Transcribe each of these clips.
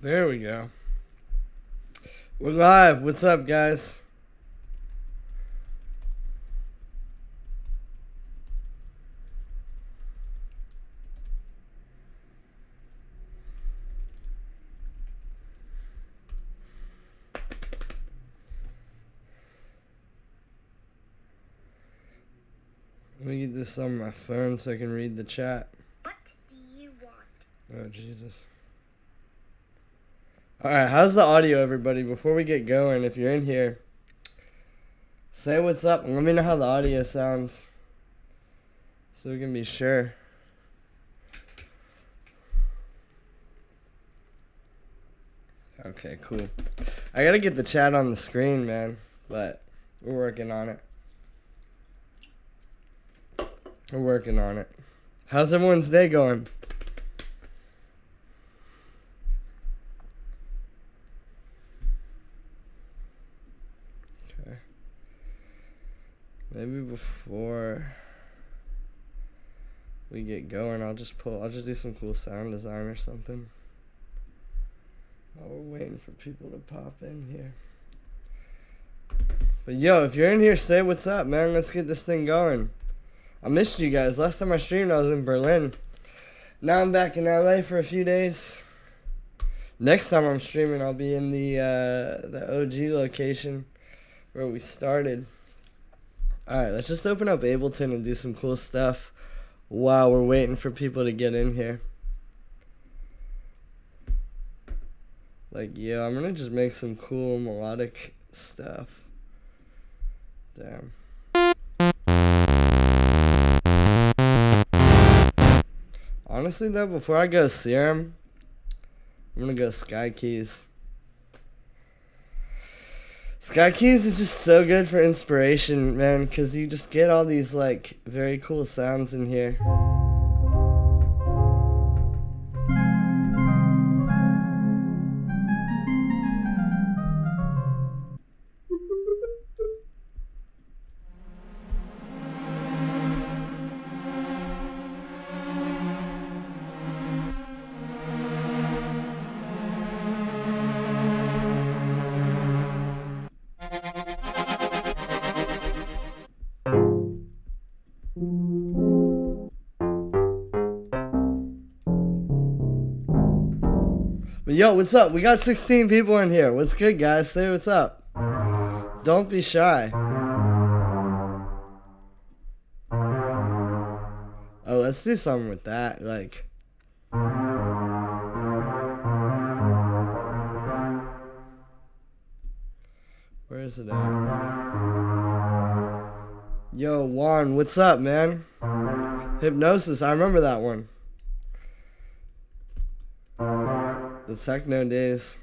There we go. We're live. What's up, guys? Let me get this on my phone so I can read the chat. What do you want? Oh, Jesus. Alright, how's the audio, everybody? Before we get going, if you're in here, say what's up and let me know how the audio sounds so we can be sure. Okay, cool. I gotta get the chat on the screen, man, but we're working on it. We're working on it. How's everyone's day going? Okay. Maybe before we get going, I'll just do some cool sound design or something. While we're waiting for people to pop in here. But yo, if you're in here, say what's up, man. Let's get this thing going. I missed you guys. Last time I streamed, I was in Berlin. Now I'm back in LA for a few days. Next time I'm streaming, I'll be in the OG location where we started. Alright, let's just open up Ableton and do some cool stuff while we're waiting for people to get in here. Like, yo, I'm gonna just make some cool melodic stuff. Damn. Honestly, though, before I go Serum, I'm gonna go Sky Keys. Sky Keys is just so good for inspiration, man, because you just get all these, like, very cool sounds in here. But yo, what's up? We got 16 people in here. What's good, guys? Say what's up. Don't be shy. Oh, let's do something with that. Like, where is it at? Yo, Juan, what's up, man? Hypnosis, I remember that one. The techno days.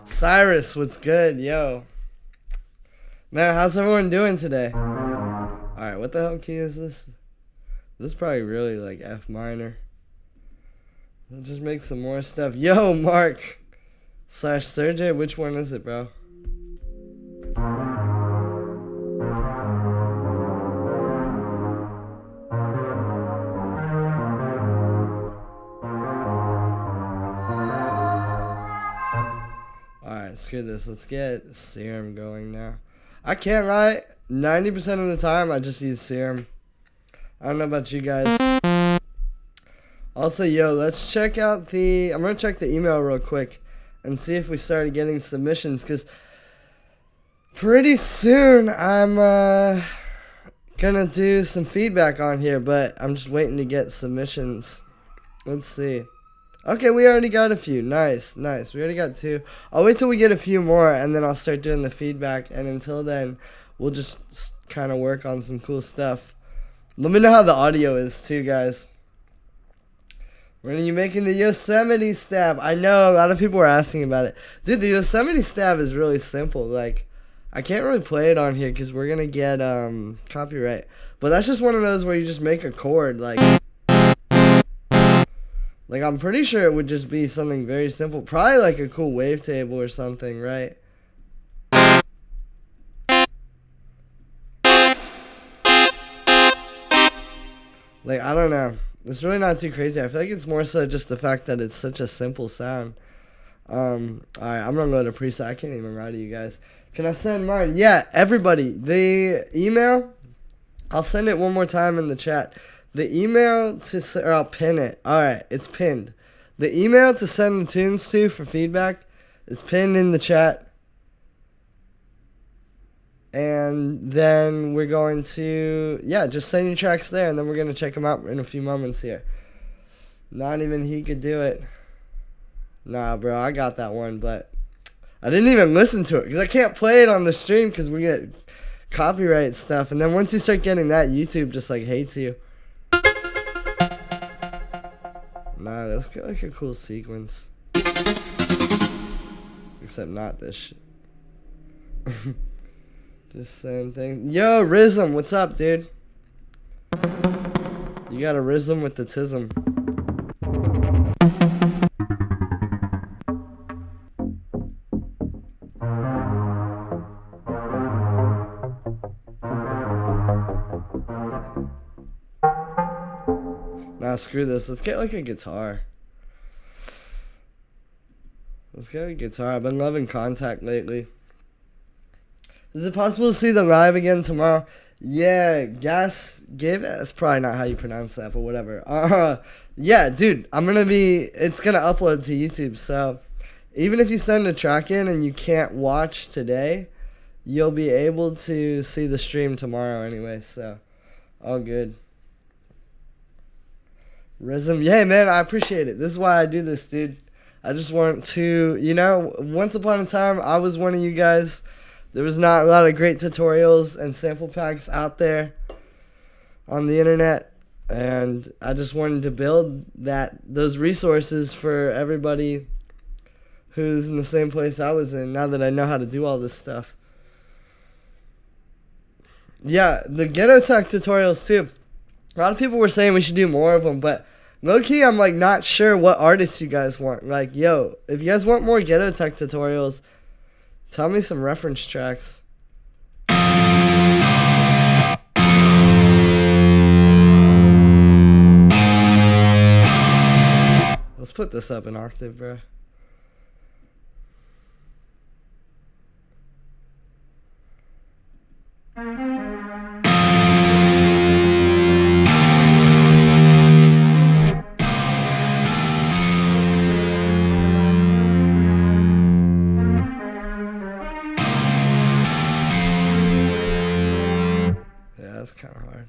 Cyrus, what's good? Yo. Man, how's everyone doing today? Alright, what the hell key is this? This is probably really like F minor. We'll just make some more stuff. Yo, Mark / Sergey, which one is it, bro? Screw this. Let's get Serum going now. I can't lie. 90% of the time, I just use Serum. I don't know about you guys. Also, yo, let's check out the... I'm going to check the email real quick and see if we started getting submissions, because pretty soon I'm going to do some feedback on here, but I'm just waiting to get submissions. Let's see. Okay, we already got a few. Nice, nice. We already got 2. I'll wait till we get a few more, and then I'll start doing the feedback. And until then, we'll just kind of work on some cool stuff. Let me know how the audio is, too, guys. When are you making the Yosemite stab? I know a lot of people were asking about it. Dude, the Yosemite stab is really simple. Like, I can't really play it on here because we're gonna get copyright. But that's just one of those where you just make a chord. Like I'm pretty sure it would just be something very simple. Probably like a cool wavetable or something, right? Like, I don't know. It's really not too crazy. I feel like it's more so just the fact that it's such a simple sound. Alright, I'm gonna go to preset. I can't even lie to you guys. Can I send mine? Yeah, everybody. The email, I'll send it one more time in the chat. The email or I'll pin it. Alright, it's pinned. The email to send the tunes to for feedback is pinned in the chat. And then we're going to, just send your tracks there, and then we're going to check them out in a few moments here. Not even he could do it. Nah, bro, I got that one, but I didn't even listen to it because I can't play it on the stream because we get copyright stuff. And then once you start getting that, YouTube just like hates you. Nah, let's get like a cool sequence. Except not this shit. Just same thing. Yo, Rizm, what's up, dude? You got a Rizm with the tism. Nah, screw this. Let's get like a guitar. Let's get a guitar. I've been loving Contact lately. Is it possible to see the live again tomorrow? Yeah, that's probably not how you pronounce that, but whatever. Yeah, dude, it's gonna upload to YouTube, so even if you send a track in and you can't watch today, you'll be able to see the stream tomorrow anyway, so all good. Rizm, yeah, man, I appreciate it. This is why I do this, dude. I just want to, once upon a time, I was one of you guys. There was not a lot of great tutorials and sample packs out there on the internet, and I just wanted to build those resources for everybody who's in the same place I was in, now that I know how to do all this stuff. Yeah, the Ghetto Tech tutorials too. A lot of people were saying we should do more of them, but low-key, I'm like not sure what artists you guys want. Like, yo, if you guys want more Ghetto Tech tutorials, tell me some reference tracks. Let's put this up an octave, bro. That's kind of hard.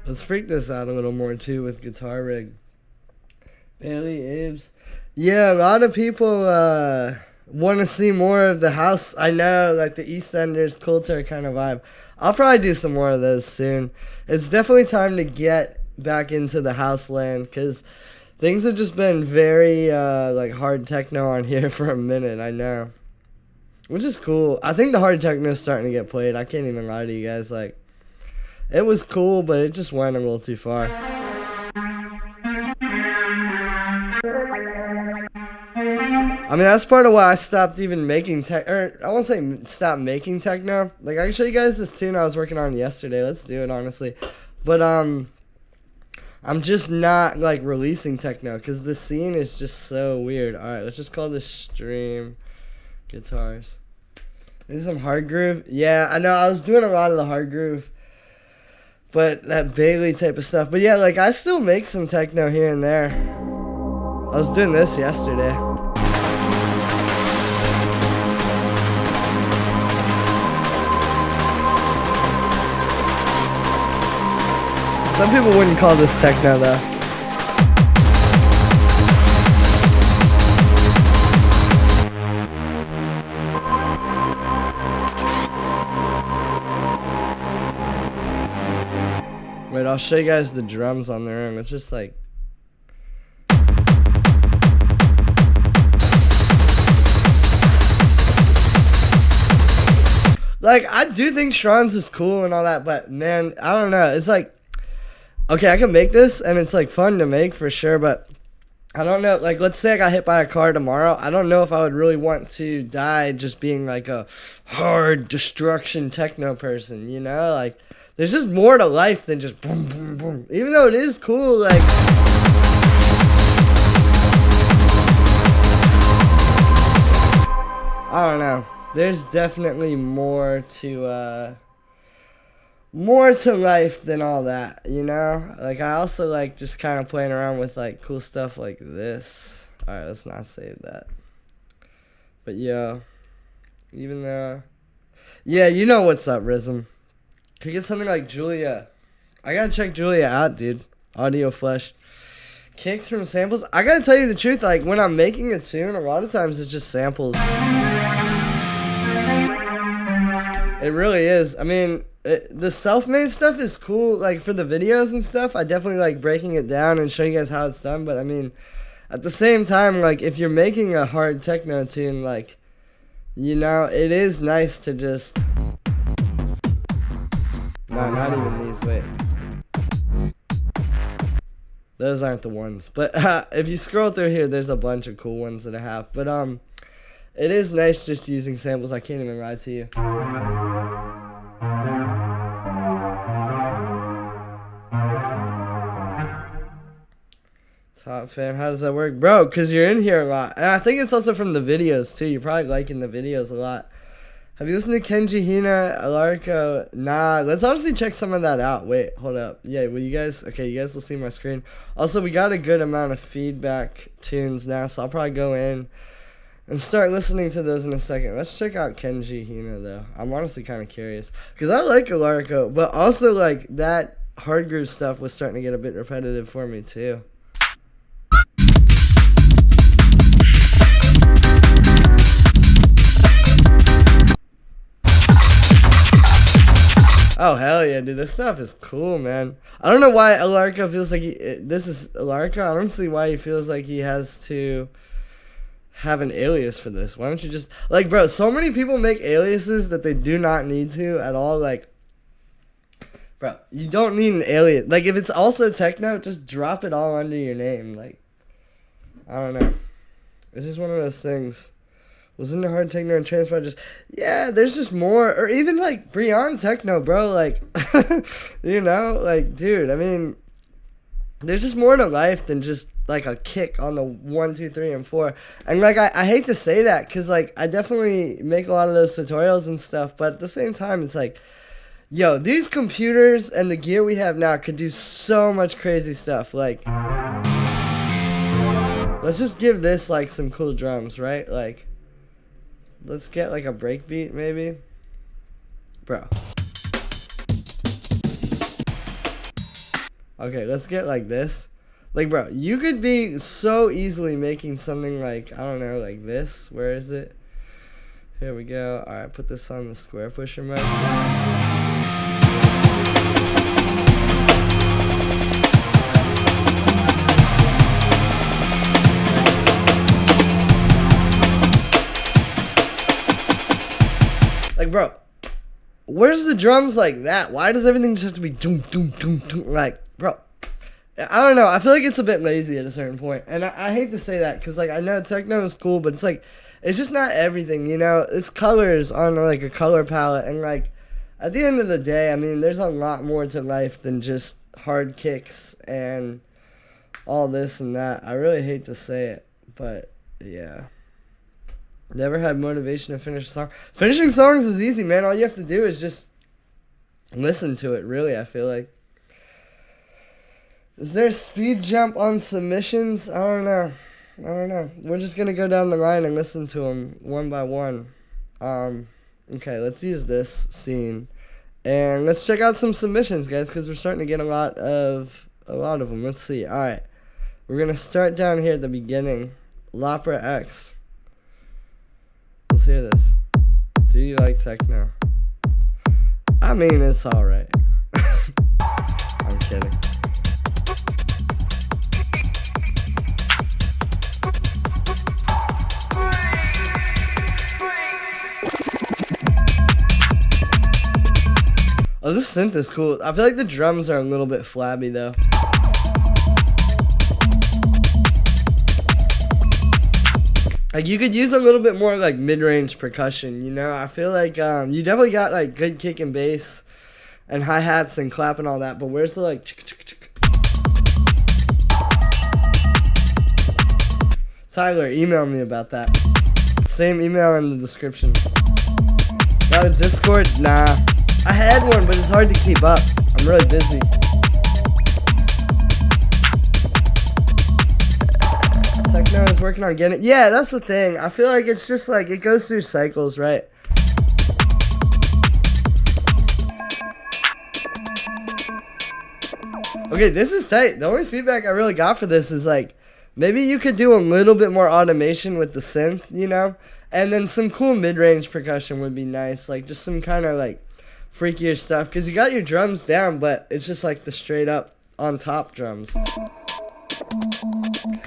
Let's freak this out a little more too with Guitar Rig. Bailey Ibs. Yeah, a lot of people want to see more of the house. I know, like the EastEnders, Coulter kind of vibe. I'll probably do some more of those soon. It's definitely time to get back into the house land because things have just been very like hard techno on here for a minute. I know, which is cool. I think the hard techno is starting to get played. I can't even lie to you guys. Like, it was cool, but it just went a little too far. I mean, that's part of why I stopped even making I won't say stop making techno. Like, I can show you guys this tune I was working on yesterday. Let's do it, honestly. But, I'm just not, like, releasing techno because the scene is just so weird. Alright, let's just call this stream guitars. This is some hard groove. Yeah, I know. I was doing a lot of the hard groove. But that Bailey type of stuff. But yeah, like, I still make some techno here and there. I was doing this yesterday. Some people wouldn't call this techno though. Wait, I'll show you guys the drums on their own. It's just like... Like, I do think Shrons is cool and all that, but man, I don't know. It's like, okay, I can make this, and it's like fun to make for sure, but I don't know. Like, let's say I got hit by a car tomorrow. I don't know if I would really want to die just being like a hard destruction techno person, you know? Like, there's just more to life than just boom, boom, boom. Even though it is cool, like... I don't know. There's definitely more to life than all that, you know? Like, I also like just kind of playing around with like cool stuff like this. Alright, let's not save that. But yeah, even though... Yeah, you know what's up, Rhythm. Could you get something like Julia? I gotta check Julia out, dude. Audio Flesh. Kicks from samples. I gotta tell you the truth, like, when I'm making a tune, a lot of times it's just samples. It really is. I mean, the self-made stuff is cool, like, for the videos and stuff. I definitely like breaking it down and showing you guys how it's done, but I mean, at the same time, like, if you're making a hard techno tune, like, you know, it is nice to just... No, not even these, wait. Those aren't the ones. But if you scroll through here, there's a bunch of cool ones that I have. But it is nice just using samples. I can't even lie to you. Top fan, how does that work? Bro, because you're in here a lot. And I think it's also from the videos, too. You're probably liking the videos a lot. Have you listened to Kenji Hina, Alarco? Nah, let's honestly check some of that out. Wait, hold up. Yeah, well, you guys, okay, you guys will see my screen. Also, we got a good amount of feedback tunes now, so I'll probably go in and start listening to those in a second. Let's check out Kenji Hina, though. I'm honestly kind of curious. Because I like Alarco, but also, like, that hard groove stuff was starting to get a bit repetitive for me, too. Oh, hell yeah, dude. This stuff is cool, man. I don't know why Alarco feels like this is Alarco. I don't see why he feels like he has to have an alias for this. Why don't you just... Like, bro, so many people make aliases that they do not need to at all. Like, bro, you don't need an alias. Like, if it's also techno, just drop it all under your name. Like, I don't know. It's just one of those things. Wasn't it hard techno and trance, but just, yeah, there's just more. Or even, like, beyond techno, bro. Like, you know? Like, dude, I mean, there's just more to life than just, like, a kick on the 1, 2, 3, and 4. And, like, I hate to say that because, like, I definitely make a lot of those tutorials and stuff. But at the same time, it's like, yo, these computers and the gear we have now could do so much crazy stuff. Like, let's just give this, like, some cool drums, right? Like, let's get like a breakbeat maybe. Bro. Okay, let's get like this. Like, bro, you could be so easily making something like, I don't know, like this. Where is it? Here we go. Alright, put this on the square pusher mode. Like, bro, where's the drums like that? Why does everything just have to be doom, doom, doom, doom? Like, bro, I don't know. I feel like it's a bit lazy at a certain point. And I hate to say that because, like, I know techno is cool, but it's like, it's just not everything, you know? It's colors on, like, a color palette. And, like, at the end of the day, I mean, there's a lot more to life than just hard kicks and all this and that. I really hate to say it, but, yeah. Never had motivation to finish a song. Finishing songs is easy, man. All you have to do is just listen to it, really, I feel like. Is there a speed jump on submissions? I don't know. I don't know. We're just gonna go down the line and listen to them one by one. Okay, let's use this scene, and let's check out some submissions, guys, because we're starting to get a lot of them. Let's see. All right, we're gonna start down here at the beginning. Lopra X. Let's hear this. Do you like techno? I mean, it's all right. I'm kidding. Oh, this synth is cool. I feel like the drums are a little bit flabby, though. Like, you could use a little bit more, like, mid-range percussion, you know? I feel like you definitely got, like, good kick and bass and hi-hats and clap and all that, but where's the, like, Tyler, email me about that. Same email in the description. Got a Discord? Nah. I had one, but it's hard to keep up. I'm really busy. Techno is working on getting it. Yeah, that's the thing. I feel like it's just like, it goes through cycles, right? Okay, this is tight. The only feedback I really got for this is like, maybe you could do a little bit more automation with the synth, you know? And then some cool mid-range percussion would be nice. Like, just some kind of like freakier stuff, because you got your drums down, but it's just like the straight up on top drums.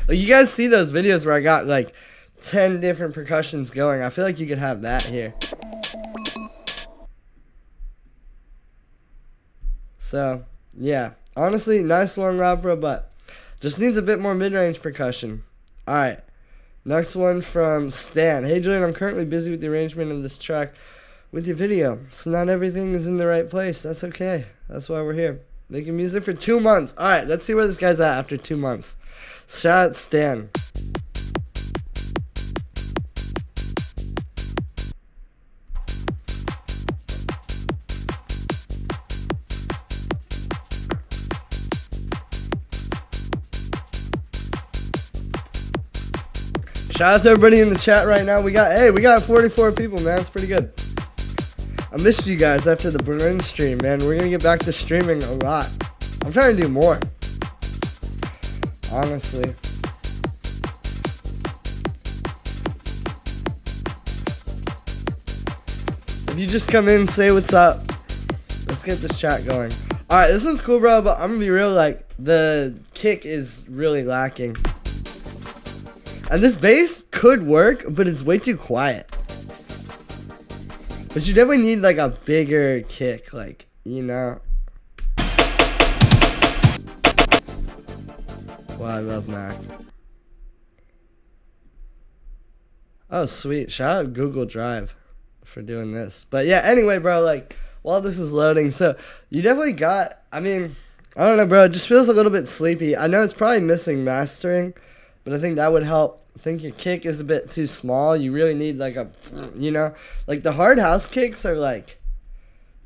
Like, you guys see those videos where I got like 10 different percussions going? I feel like you could have that here. So yeah, honestly, nice one, Lopra, but just needs a bit more mid-range percussion. Alright, next one from Stan. Hey Julian, I'm currently busy with the arrangement of this track with your video, so not everything is in the right place. That's okay. That's why we're here. Making music for 2 months. Alright, let's see where this guy's at after 2 months. Shout out Stan. Shout out to everybody in the chat right now. We got 44 people, man. That's pretty good. I missed you guys after the Berlin stream, man. We're gonna get back to streaming a lot. I'm trying to do more, honestly. If you just come in, say what's up. Let's get this chat going. Alright, this one's cool, bro, but I'm gonna be real, like, the kick is really lacking. And this bass could work, but it's way too quiet. But you definitely need like a bigger kick, like, you know. Wow, I love Mac. Oh, sweet. Shout out Google Drive for doing this. But yeah, anyway, bro, like, while this is loading, so you definitely got, I mean, I don't know, bro, it just feels a little bit sleepy. I know it's probably missing mastering, but I think that would help. I think your kick is a bit too small. You really need like a, you know, like the hard house kicks are like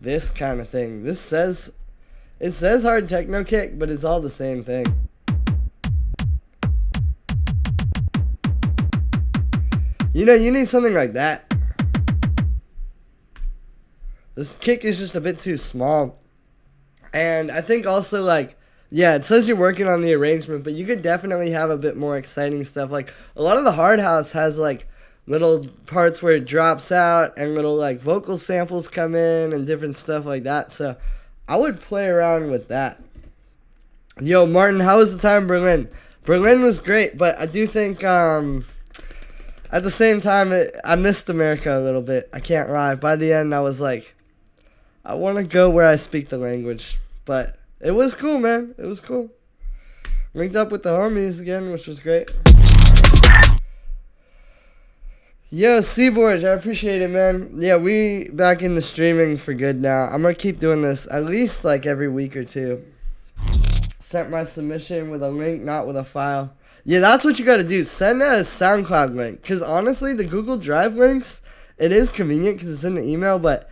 this kind of thing. It says hard techno kick, but it's all the same thing. You know, you need something like that. This kick is just a bit too small. And I think also like, yeah, it says you're working on the arrangement, but you could definitely have a bit more exciting stuff. Like, a lot of the hard house has, like, little parts where it drops out and little, like, vocal samples come in and different stuff like that. So, I would play around with that. Yo, Martin, how was the time in Berlin? Berlin was great, but I do think, at the same time, I missed America a little bit. I can't lie. By the end, I was like, I want to go where I speak the language, but it was cool, man. It was cool. Linked up with the homies again, which was great. Yo, Seaborge, I appreciate it, man. Yeah, we back in the streaming for good now. I'm going to keep doing this at least like every week or two. Sent my submission with a link, not with a file. Yeah, that's what you got to do. Send a SoundCloud link. Because honestly, the Google Drive links, it is convenient because it's in the email, but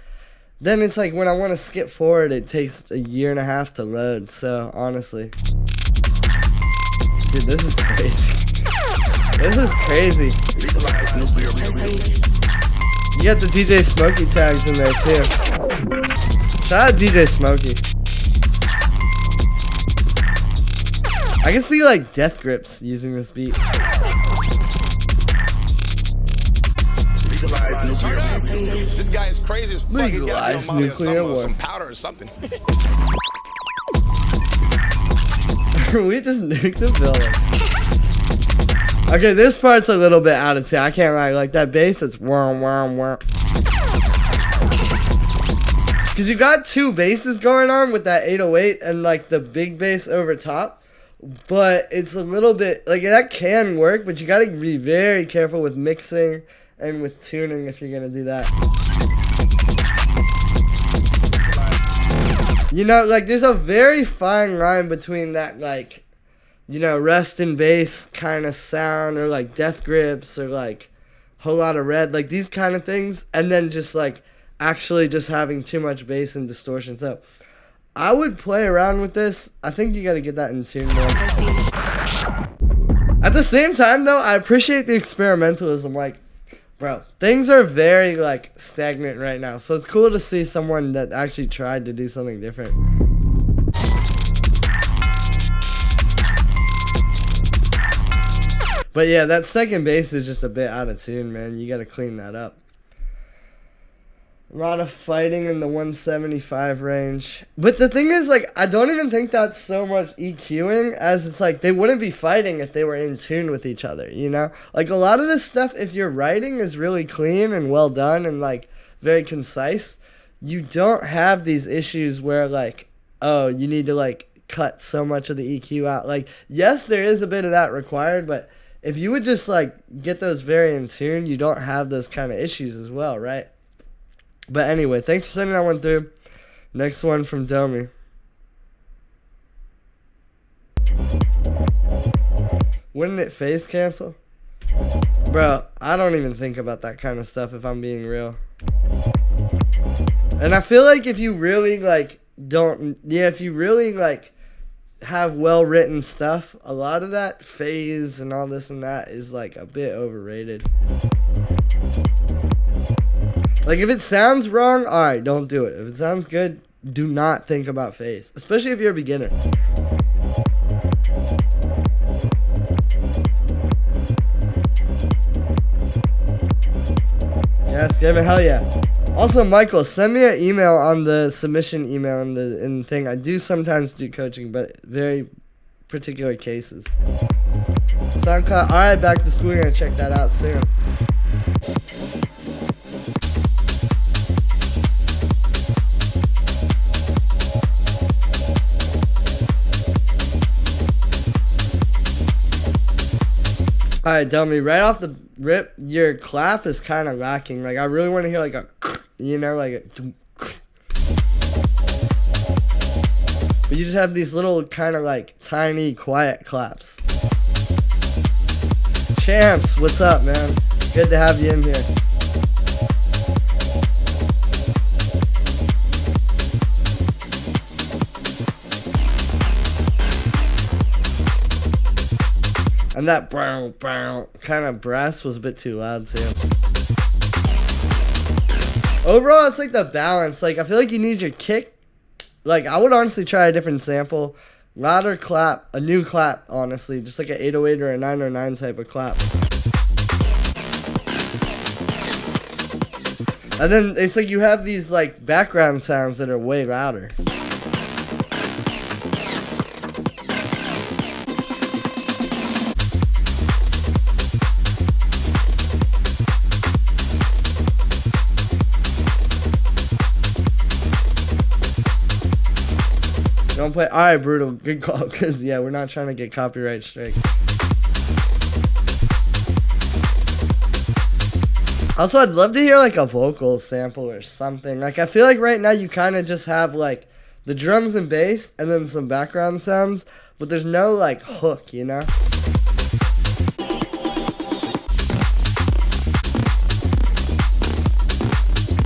then it's like when I want to skip forward, it takes 1.5 years to load. So, honestly. Dude, this is crazy. This is crazy. You got the DJ Smokey tags in there too. Shout out DJ Smokey. I can see like Death Grips using this beat. This guy is crazy as fuck. Legalize nuclear war. Some powder or something. We just nuked the building. Okay, this part's a little bit out of tune. I can't lie. Like that bass, it's wah wah wah. Cause you got two basses going on with that 808 and like the big bass over top. But it's a little bit like that can work, but you gotta be very careful with mixing and with tuning if you're gonna do that. You know, like there's a very fine line between that, like, you know, rest and bass kind of sound, or like Death Grips, or like Whole Lot of Red, like these kind of things, and then just like actually just having too much bass and distortion. So I would play around with this. I think you got to get that in tune more. At the same time though, I appreciate the experimentalism. Like, bro, things are very like stagnant right now, so it's cool to see someone that actually tried to do something different. But yeah, that second bass is just a bit out of tune, man. You gotta clean that up. A lot of fighting in the 175 range. But the thing is, like, I don't even think that's so much EQing as it's like they wouldn't be fighting if they were in tune with each other, you know? Like, a lot of this stuff, if your writing is really clean and well done and, like, very concise, you don't have these issues where, like, oh, you need to, like, cut so much of the EQ out. Like, yes, there is a bit of that required, but if you would just, like, get those very in tune, you don't have those kind of issues as well, right? But anyway, thanks for sending that one through. Next one from Domi. Wouldn't it phase cancel? Bro, I don't even think about that kind of stuff if I'm being real. And I feel like if you really, like, if you really, like, have well-written stuff, a lot of that phase and all this and that is, like, a bit overrated. Like, if it sounds wrong, alright, don't do it. If it sounds good, do not think about phase. Especially if you're a beginner. Yes, Gavin, hell yeah. Also, Michael, send me an email on the submission email in the thing. I do sometimes do coaching, but very particular cases. SoundCloud, alright, back to school. You're going to check that out soon. Alright, Dummy, right off the rip, your clap is kind of lacking. Like, I really want to hear, like, a, you know, like a... But you just have these little kind of, like, tiny, quiet claps. Champs, what's up, man? Good to have you in here. And that brown kind of brass was a bit too loud too. Overall, it's like the balance. Like, I feel like you need your kick. Like, I would honestly try a different sample. Louder clap, a new clap, honestly. Just like an 808 or a 909 type of clap. And then it's like you have these like background sounds that are way louder. Don't play. Alright, Brutal. Good call. Because, yeah, we're not trying to get copyright strike. Also, I'd love to hear, like, a vocal sample or something. Like, I feel like right now you kind of just have, like, the drums and bass and then some background sounds. But there's no, like, hook, you know?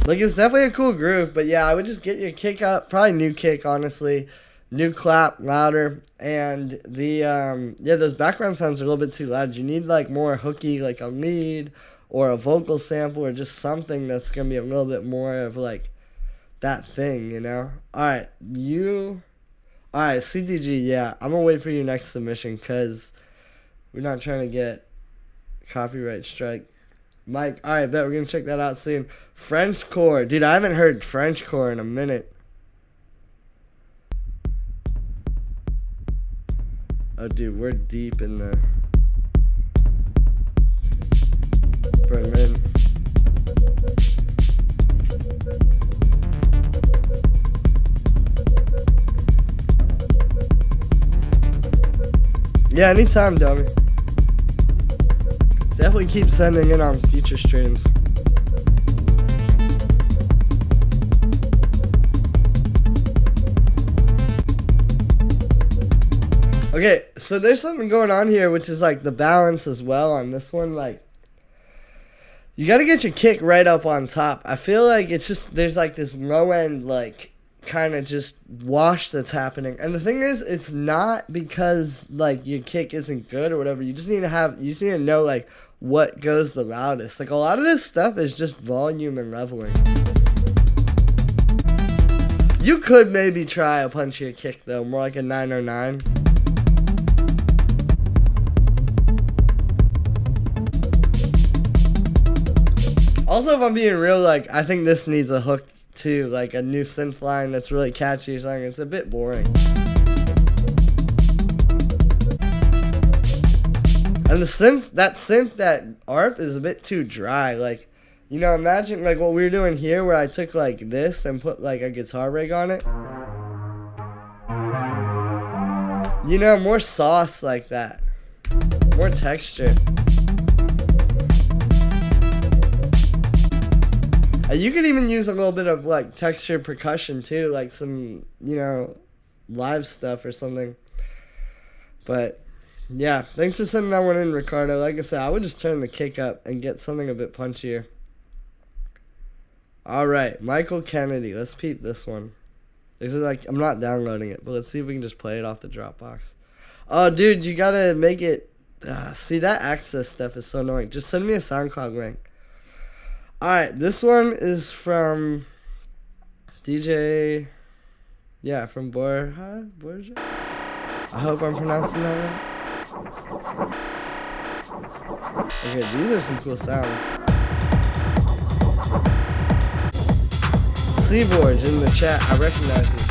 Like, it's definitely a cool groove. But, yeah, I would just get your kick up. Probably new kick, honestly. new clap, louder, and the yeah, those background sounds are a little bit too loud. You need like more hooky, like a lead or a vocal sample or just something that's gonna be a little bit more of like that thing, you know. All right, CDG, yeah, I'm gonna wait for your next submission because we're not trying to get copyright strike. Mike, all right, bet we're gonna check that out soon. Frenchcore, dude, I haven't heard Frenchcore in a minute. Oh, dude, we're deep in the Berlin. Yeah, anytime, dummy. Definitely keep sending in on future streams. Okay, so there's something going on here, which is like the balance as well on this one. Like, you got to get your kick right up on top. I feel like it's just, there's like this low end, like, kind of just wash that's happening. And the thing is, it's not because like your kick isn't good or whatever. You just need to know like what goes the loudest. Like a lot of this stuff is just volume and leveling. You could maybe try a punchier kick though, more like a 909. Also, if I'm being real, like I think this needs a hook too, like a new synth line that's really catchy or something. It's a bit boring. And the synth, that ARP is a bit too dry. Like, you know, imagine like what we were doing here where I took like this and put like a guitar rig on it. You know, more sauce like that. More texture. You could even use a little bit of like texture percussion too, like some, you know, live stuff or something. But yeah, thanks for sending that one in, Ricardo. Like I said, I would just turn the kick up and get something a bit punchier. All right, Michael Kennedy. Let's peep this one. This is like, I'm not downloading it, but let's see if we can just play it off the Dropbox. Oh, dude, you gotta make it. See, that access stuff is so annoying. Just send me a SoundCloud link. Alright, this one is from DJ, yeah, from Borja. I hope I'm pronouncing that right. Okay, these are some cool sounds. Seaborge in the chat, I recognize it.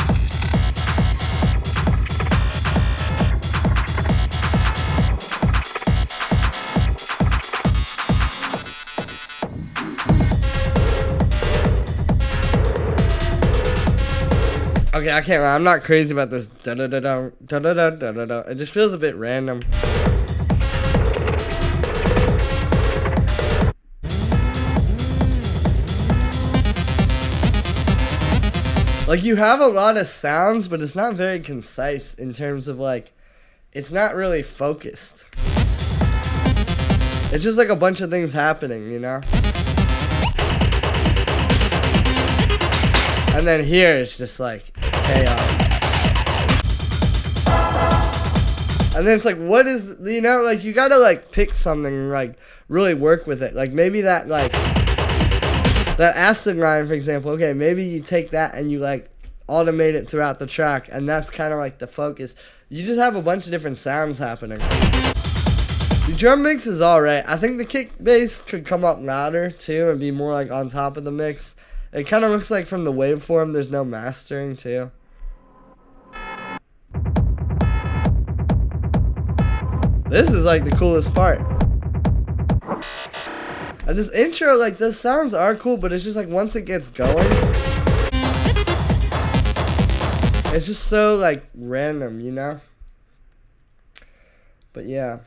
Okay, I can't lie. I'm not crazy about this. It just feels a bit random. Like, you have a lot of sounds, but it's not very concise in terms of, like, it's not really focused. It's just like a bunch of things happening, you know? And then here it's just like chaos. And then it's like, what is, you know, like you gotta like pick something, like really work with it. Like maybe that, like that acid line, for example. Okay, maybe you take that and you like automate it throughout the track, and that's kind of like the focus. You just have a bunch of different sounds happening. The drum mix is alright. I think the kick bass could come up louder too and be more like on top of the mix. It kind of looks like from the waveform there's no mastering too. This is like the coolest part. And this intro, like the sounds are cool, but it's just like once it gets going, it's just so like random, you know? But yeah.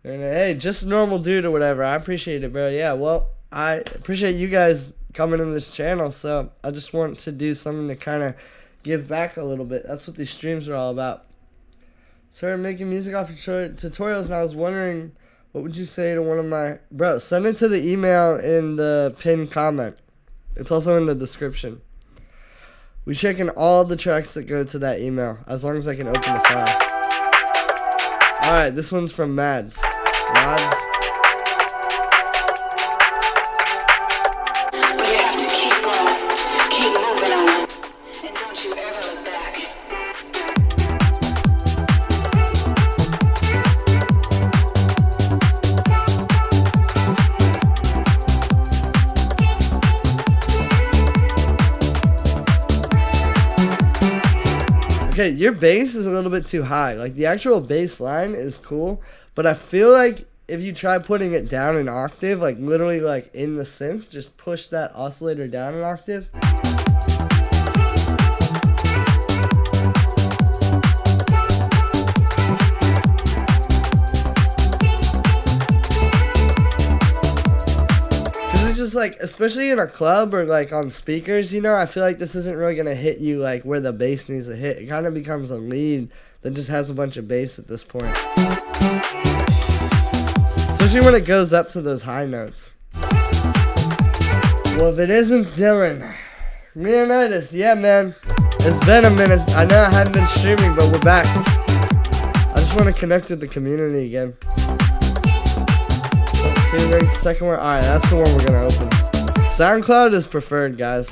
And, hey, just a normal dude or whatever. I appreciate it, bro. Yeah, well, I appreciate you guys coming in this channel, so I just want to do something to kind of give back a little bit. That's what these streams are all about. Started making music off of tutorials, and I was wondering, what would you say to one of my... Bro, send it to the email in the pinned comment. It's also in the description. We check in all the tracks that go to that email, as long as I can open the file. Alright, this one's from Mads. Mads. You have to keep going, keep moving on, and don't you ever look back. Okay, your bass is a little bit too high. Like, the actual bass line is cool, but I feel like if you try putting it down an octave, like literally like in the synth, just push that oscillator down an octave. Just like, especially in a club or like on speakers, you know, I feel like this isn't really gonna hit you like where the bass needs to hit. It kind of becomes a lead that just has a bunch of bass at this point, especially when it goes up to those high notes. Well, if it isn't Dylan, Leonidas, yeah, man, it's been a minute. I know I haven't been streaming, but we're back. I just want to connect with the community again. Second one. Alright, that's the one we're gonna open. SoundCloud is preferred, guys.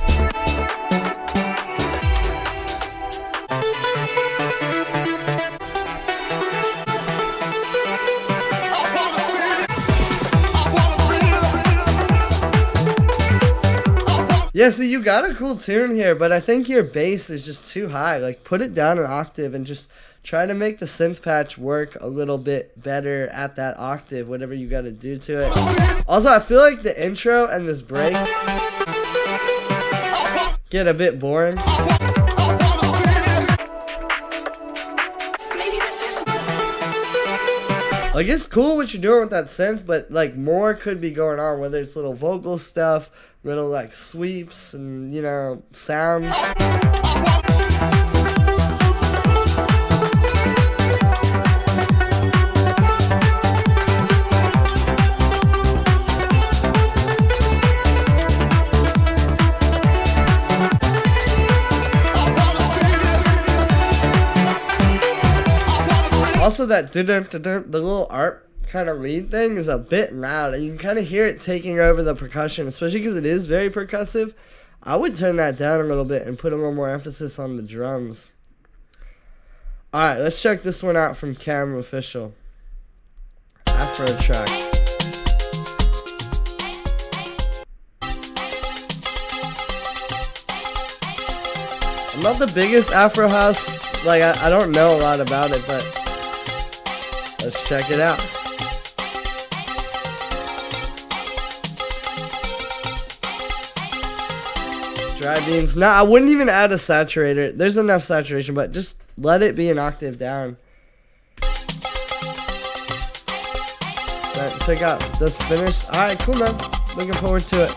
Yeah, see, you got a cool tune here, but I think your bass is just too high. Like, put it down an octave and just try to make the synth patch work a little bit better at that octave, whatever you got to do to it. Also, I feel like the intro and this break get a bit boring. Like, it's cool what you're doing with that synth, but like more could be going on, whether it's little vocal stuff, little like sweeps and, you know, sounds. Also, that the little ARP kind of lead thing is a bit loud, and you can kind of hear it taking over the percussion, especially because it is very percussive. I would turn that down a little bit and put a little more emphasis on the drums. Alright, let's check this one out from Cam Official. Afro track. I'm not the biggest Afro house, like I don't know a lot about it, but let's check it out. Dry beans. Nah, I wouldn't even add a saturator. There's enough saturation, but just let it be an octave down. Right, check out. That's finished. Alright, cool, man. Looking forward to it.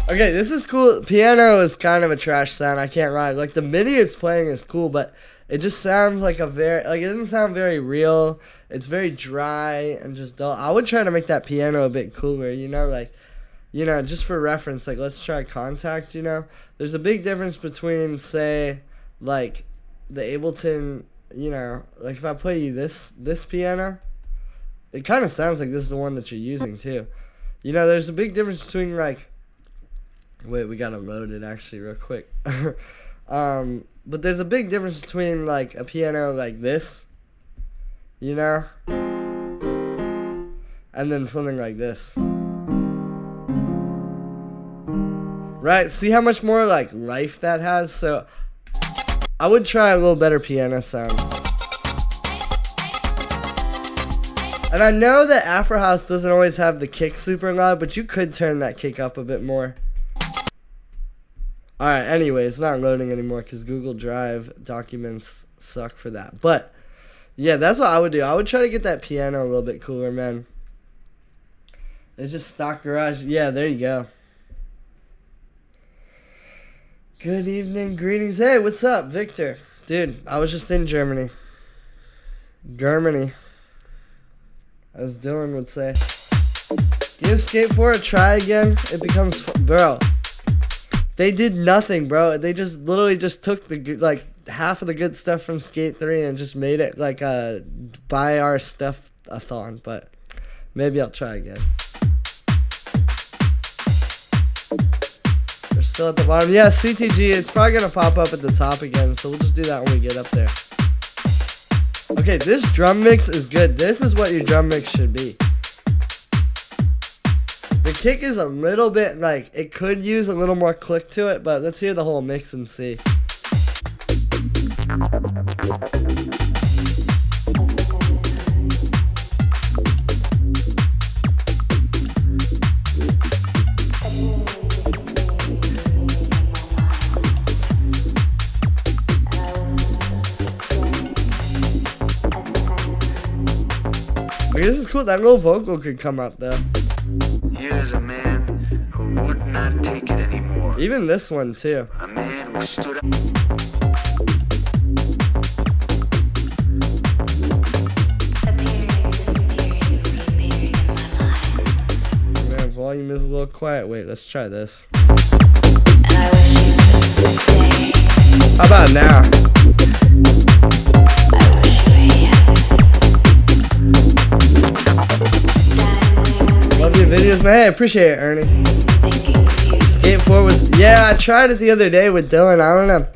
Okay, this is cool. Piano is kind of a trash sound, I can't lie. Like, the MIDI it's playing is cool, but it just sounds like a very, like, it doesn't sound very real. It's very dry and just dull. I would try to make that piano a bit cooler, you know, like, you know, just for reference, like, let's try Contact, you know. There's a big difference between, say, like, the Ableton, you know, like, if I play you this piano, it kind of sounds like this is the one that you're using, too. You know, there's a big difference between, like, wait, we gotta load it actually real quick. But there's a big difference between like a piano like this, you know, and then something like this. Right? See how much more like life that has? So I would try a little better piano sound. And I know that Afro House doesn't always have the kick super loud, but you could turn that kick up a bit more. Alright, anyway, it's not loading anymore because Google Drive documents suck for that. But, yeah, that's what I would do. I would try to get that piano a little bit cooler, man. It's just stock garage. Yeah, there you go. Good evening, greetings. Hey, what's up, Victor? Dude, I was just in Germany. as Dylan would say. Give Skate 4 a try again. It becomes bro. They did nothing, bro. They just literally just took the like half of the good stuff from Skate 3 and just made it like a buy our stuff-a-thon. But maybe I'll try again. They're still at the bottom. Yeah, CTG. It's probably gonna pop up at the top again, so we'll just do that when we get up there. Okay, this drum mix is good. This is what your drum mix should be. The kick is a little bit like, it could use a little more click to it, but let's hear the whole mix and see. Okay, this is cool. That little vocal could come up though. Here's a man who would not take it anymore. Even this one too. A man who stood up. Man, volume is a little quiet. Wait, let's try this. How about now? Love your videos, man. Hey, I appreciate it, Ernie. Skate 4 was, yeah, I tried it the other day with Dylan. I don't know.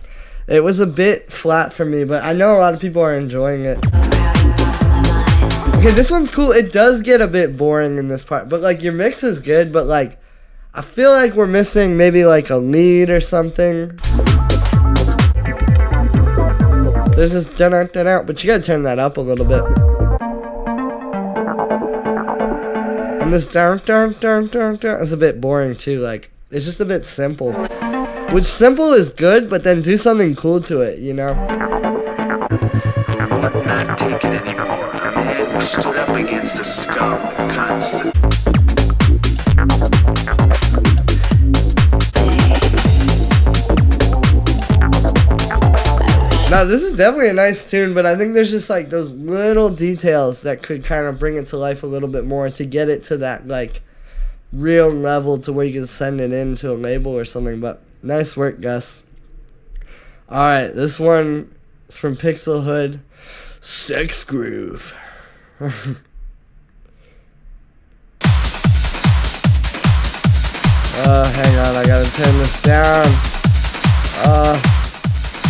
It was a bit flat for me, but I know a lot of people are enjoying it. Okay, this one's cool. It does get a bit boring in this part, but like your mix is good, but like I feel like we're missing maybe like a lead or something. There's this dun out, but you gotta turn that up a little bit. And this down is a bit boring too. Like it's just a bit simple. Which simple is good, but then do something cool to it, you know? Would not take it anymore. A man who stood up against the scum constant. Now this is definitely a nice tune, but I think there's just like those little details that could kind of bring it to life a little bit more to get it to that like real level to where you can send it into a label or something. But nice work, Gus. Alright, this one is from Pixel Hood. Sex Groove. Hang on, I gotta turn this down.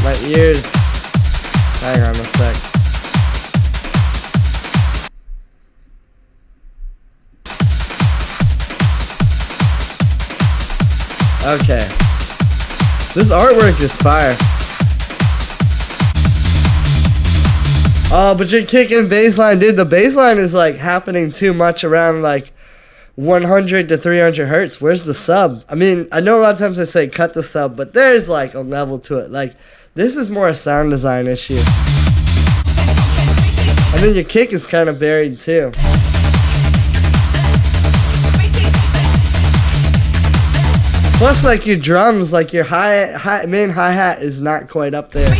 My ears. Hang on a sec. Okay. This artwork is fire. Oh, but you're kicking baseline, dude. The baseline is like happening too much around like 100 to 300 hertz. Where's the sub? I mean, I know a lot of times I say cut the sub, but there's like a level to it. Like, this is more a sound design issue. And then your kick is kind of buried too. Plus, like your drums, like your main hi-hat is not quite up there.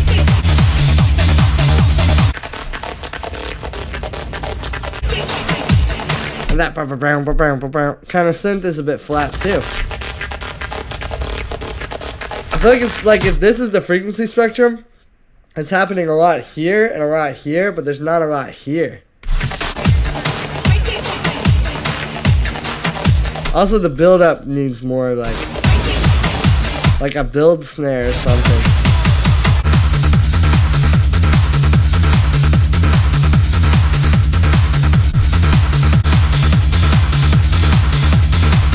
And that kind of synth is a bit flat too. I feel like it's like if this is the frequency spectrum, it's happening a lot here and a lot here, but there's not a lot here. Also, the build-up needs more like a build snare or something.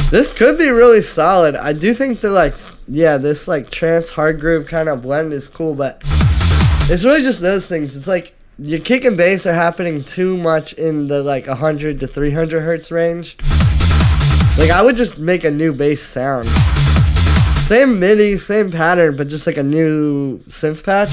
This could be really solid. I do think that like, yeah, this like trance hard groove kind of blend is cool, but it's really just those things. It's like your kick and bass are happening too much in the like 100 to 300 hertz range. Like I would just make a new bass sound. Same MIDI, same pattern, but just like a new synth patch.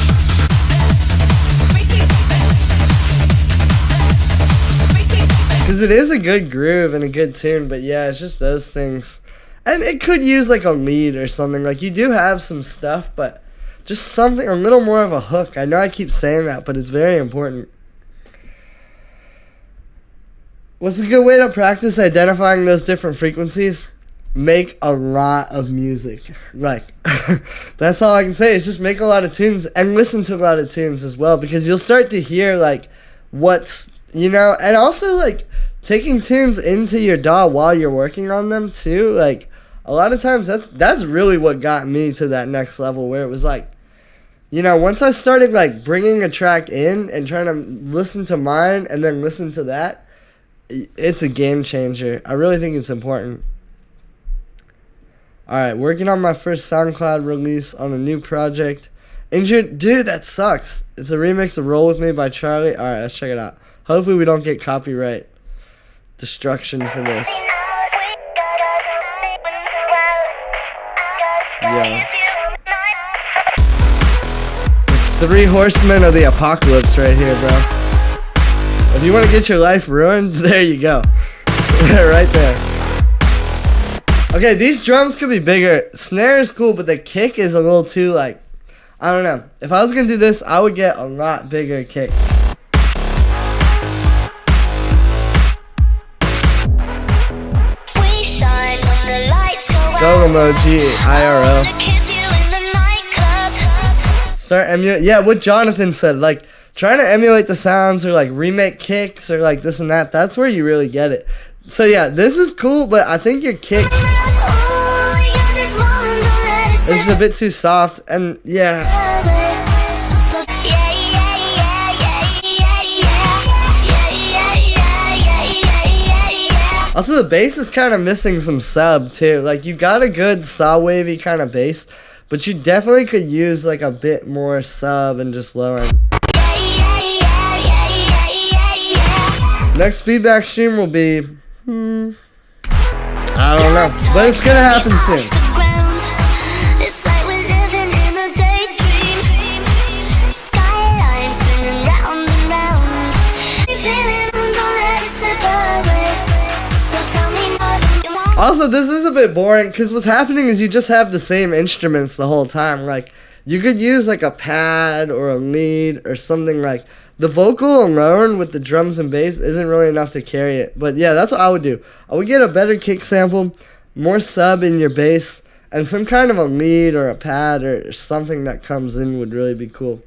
Because it is a good groove and a good tune, but yeah, it's just those things. And it could use like a lead or something. Like you do have some stuff, but just something, a little more of a hook. I know I keep saying that, but it's very important. what's a good way to practice identifying those different frequencies? Make a lot of music. Like, that's all I can say is just make a lot of tunes and listen to a lot of tunes as well, because you'll start to hear like what's, and also like taking tunes into your DAW while you're working on them too. Like, a lot of times that's really what got me to that next level, where it was like, once I started like bringing a track in and trying to listen to mine and then listen to that, it's a game changer. I really think it's important. Alright, working on my first SoundCloud release on a new project. Injured, dude, that sucks. It's a remix of Roll With Me by Charlie. Alright, let's check it out. Hopefully we don't get copyright destruction for this. Yeah. The 3 horsemen of the apocalypse right here, bro. If you want to get your life ruined, there you go. Right there. Okay, these drums could be bigger. Snare is cool, but the kick is a little too, like, I don't know. If I was going to do this, I would get a lot bigger kick. Skull emoji, IRL. Start emulate. Yeah, what Jonathan said, like, trying to emulate the sounds or, like, remake kicks or, like, this and that, that's where you really get it. So, yeah, this is cool, but I think your kick is a bit too soft, and, yeah. Also, the bass is kind of missing some sub, too. Like, you got a good saw wavy kind of bass, but you definitely could use, like, a bit more sub and just low end. Next feedback stream will be... I don't know, but it's gonna happen soon. Also, this is a bit boring, because what's happening is you just have the same instruments the whole time. Like, you could use like a pad or a lead or something. Like, the vocal alone with the drums and bass isn't really enough to carry it. But yeah, that's what I would do. I would get a better kick sample, more sub in your bass, and some kind of a lead or a pad or something that comes in would really be cool.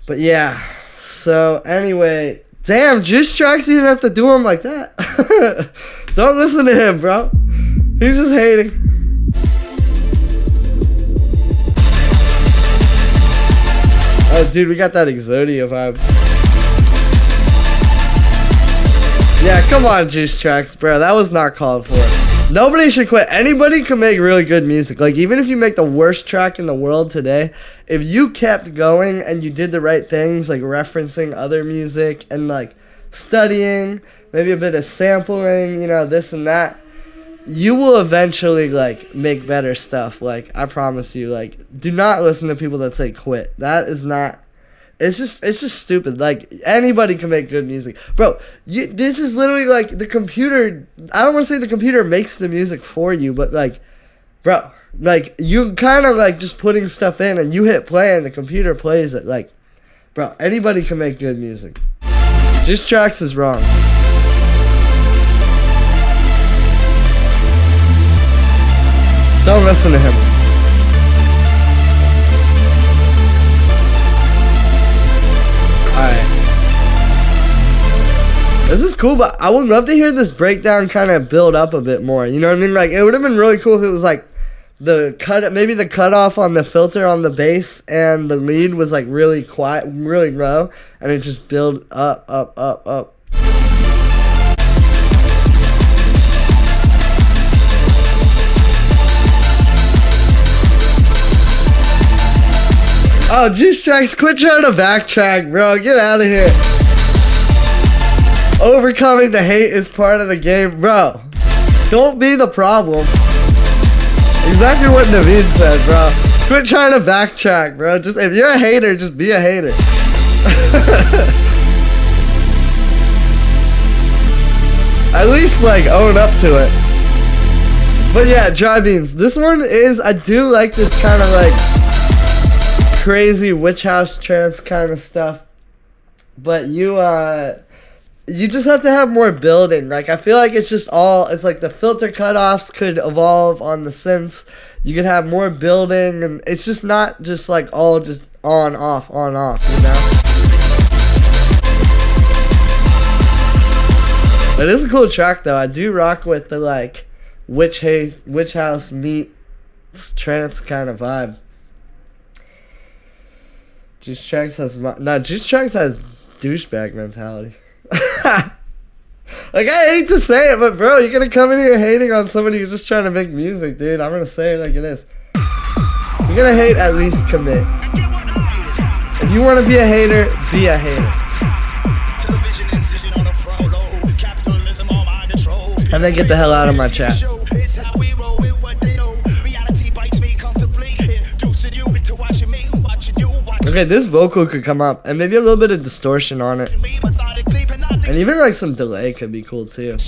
But yeah, so anyway, damn, Juice Tracks, you didn't have to do him like that. Don't listen to him, bro. He's just hating. Oh, dude, we got that Exodia vibe. Yeah, come on, Juice Tracks, bro. That was not called for. Nobody should quit. Anybody can make really good music. Like, even if you make the worst track in the world today, if you kept going and you did the right things, like referencing other music and, like, studying, maybe a bit of sampling, this and that, you will eventually, like, make better stuff. Like, I promise you. Like, do not listen to people that say quit. That is not... It's just stupid. Like, anybody can make good music. Bro, this is literally, like, the computer... I don't want to say the computer makes the music for you, but, like, bro, like, you kind of, like, just putting stuff in and you hit play and the computer plays it. Like, bro, anybody can make good music. Juice Tracks is wrong. Don't listen to him. Alright. This is cool, but I would love to hear this breakdown kind of build up a bit more. You know what I mean? Like, it would have been really cool if it was like maybe the cutoff on the filter on the bass and the lead was like really quiet, really low, and it just build up, up, up, up. Oh, Juice Tracks, quit trying to backtrack, bro. Get out of here. Overcoming the hate is part of the game, bro. Don't be the problem. Exactly what Naveed said, bro. Quit trying to backtrack, bro. Just if you're a hater, just be a hater. At least, like, own up to it. But yeah, Dry Beans. This one is, I do like this kind of, like, crazy witch house trance kind of stuff. but you just have to have more building. Like, I feel like it's just it's like the filter cutoffs could evolve on the synths. You could have more building, and it's just not just like all just on, off, you know? It is a cool track, though. I do rock with the, like, witch house meets trance kind of vibe. Juice Tracks has douchebag mentality. Like, I hate to say it, but bro, you're gonna come in here hating on somebody who's just trying to make music, dude. I'm gonna say it like it is. You're gonna hate, at least commit. If you wanna be a hater, be a hater. And then get the hell out of my chat. Okay, this vocal could come up, and maybe a little bit of distortion on it. And even like some delay could be cool too.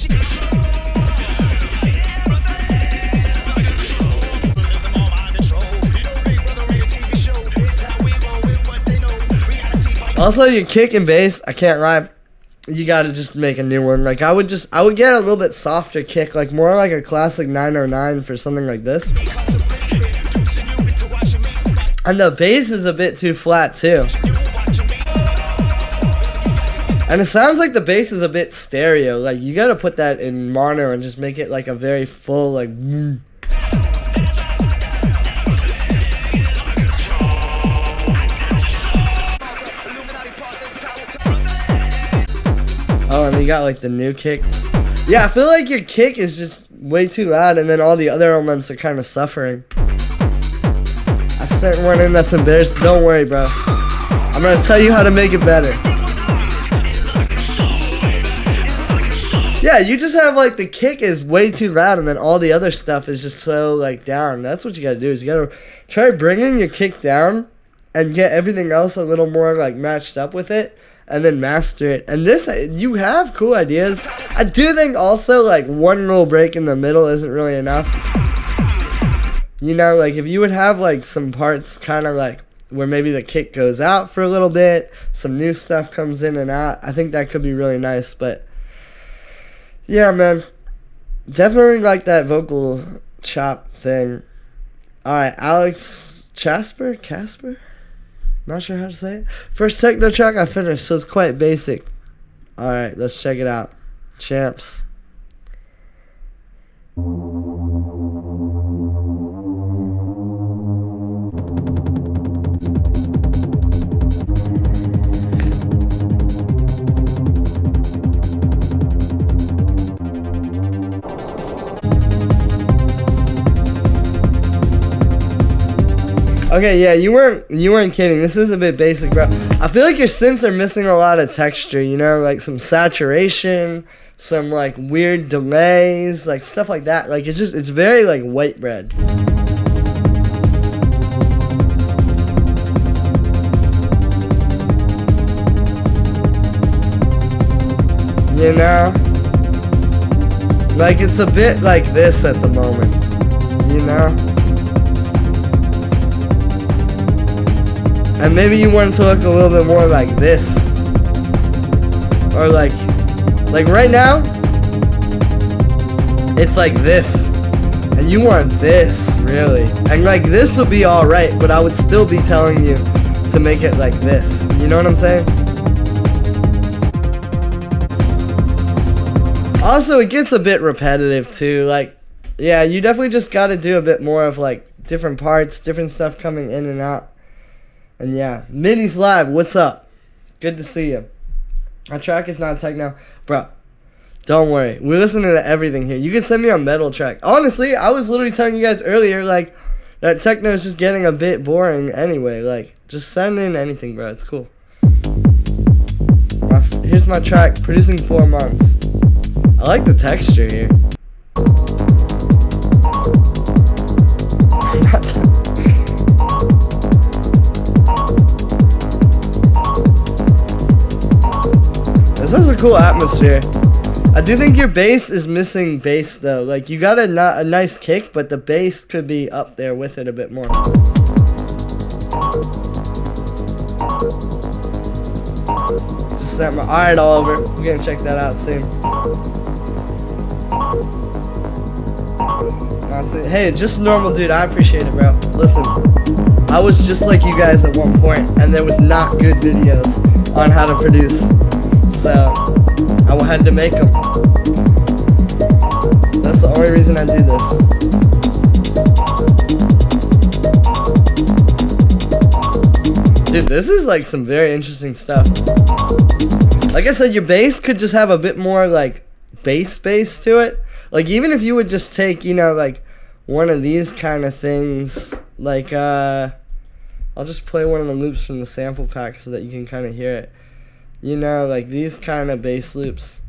Also, your kick and bass, I can't lie, you gotta just make a new one. Like, I would get a little bit softer kick, like more like a classic 909 for something like this. And the bass is a bit too flat too. And it sounds like the bass is a bit stereo. Like, you gotta put that in mono and just make it like a very full, like, Oh, and you got like the new kick. Yeah, I feel like your kick is just way too loud, and then all the other elements are kind of suffering. I sent one in that's embarrassed. Don't worry, bro. I'm gonna tell you how to make it better. Yeah, you just have like the kick is way too loud, and then all the other stuff is just so like down. That's what you gotta do, is you gotta try bringing your kick down and get everything else a little more like matched up with it, and then master it. And this, you have cool ideas. I do think also like one little break in the middle isn't really enough. You know, like if you would have like some parts kind of like where maybe the kick goes out for a little bit, some new stuff comes in and out, I think that could be really nice. But yeah, man, definitely like that vocal chop thing. Alright, Alex Casper? Not sure how to say it. First techno track I finished, so it's quite basic. Alright, let's check it out. Champs. Okay, yeah, you weren't kidding. This is a bit basic, bro. I feel like your synths are missing a lot of texture, you know, like some saturation, some like weird delays, like stuff like that. Like it's very like white bread. You know? Like it's a bit like this at the moment, you know? And maybe you want it to look a little bit more like this. Or like right now, it's like this. And you want this, really. And like this would be alright, but I would still be telling you to make it like this. You know what I'm saying? Also, it gets a bit repetitive too. Like, yeah, you definitely just gotta do a bit more of like different parts, different stuff coming in and out. And yeah, Minnie's live. What's up? Good to see you. Our track is not techno. Bro, don't worry. We're listening to everything here. You can send me a metal track. Honestly, I was literally telling you guys earlier, like, that techno is just getting a bit boring anyway. Like, just send in anything, bro. It's cool. Here's my track, Producing 4 months. I like the texture here. This has a cool atmosphere. I do think your bass is missing bass though. Like you got a nice kick, but the bass could be up there with it a bit more. 100% more. Alright, Oliver. We're gonna check that out soon. Hey, just normal dude. I appreciate it, bro. Listen, I was just like you guys at one point, and there was not good videos on how to produce. So, I had to make them. That's the only reason I do this. Dude, this is like some very interesting stuff. Like I said, your bass could just have a bit more like bass to it. Like even if you would just take, you know, like one of these kind of things, like I'll just play one of the loops from the sample pack so that you can kind of hear it. You know, like these kind of bass loops.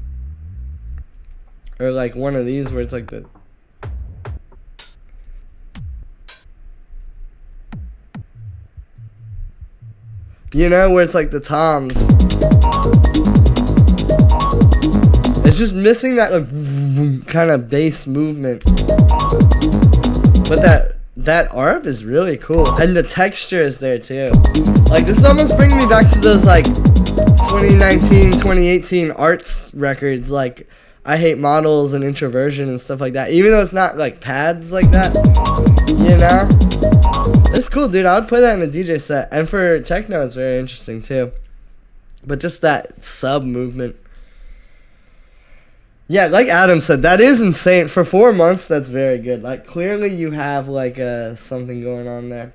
Or like one of these where it's like the... You know, where it's like the toms. It's just missing that like kind of bass movement. But that ARP is really cool. And the texture is there too. Like this is almost bringing me back to those like 2019, 2018 arts records, like I Hate Models and Introversion and stuff like that. Even though it's not like pads like that, you know? It's cool, dude. I would play that in a DJ set. And for techno, it's very interesting too. But just that sub movement. Yeah, like Adam said, that is insane. For 4 months, that's very good. Like, clearly you have, like, something going on there.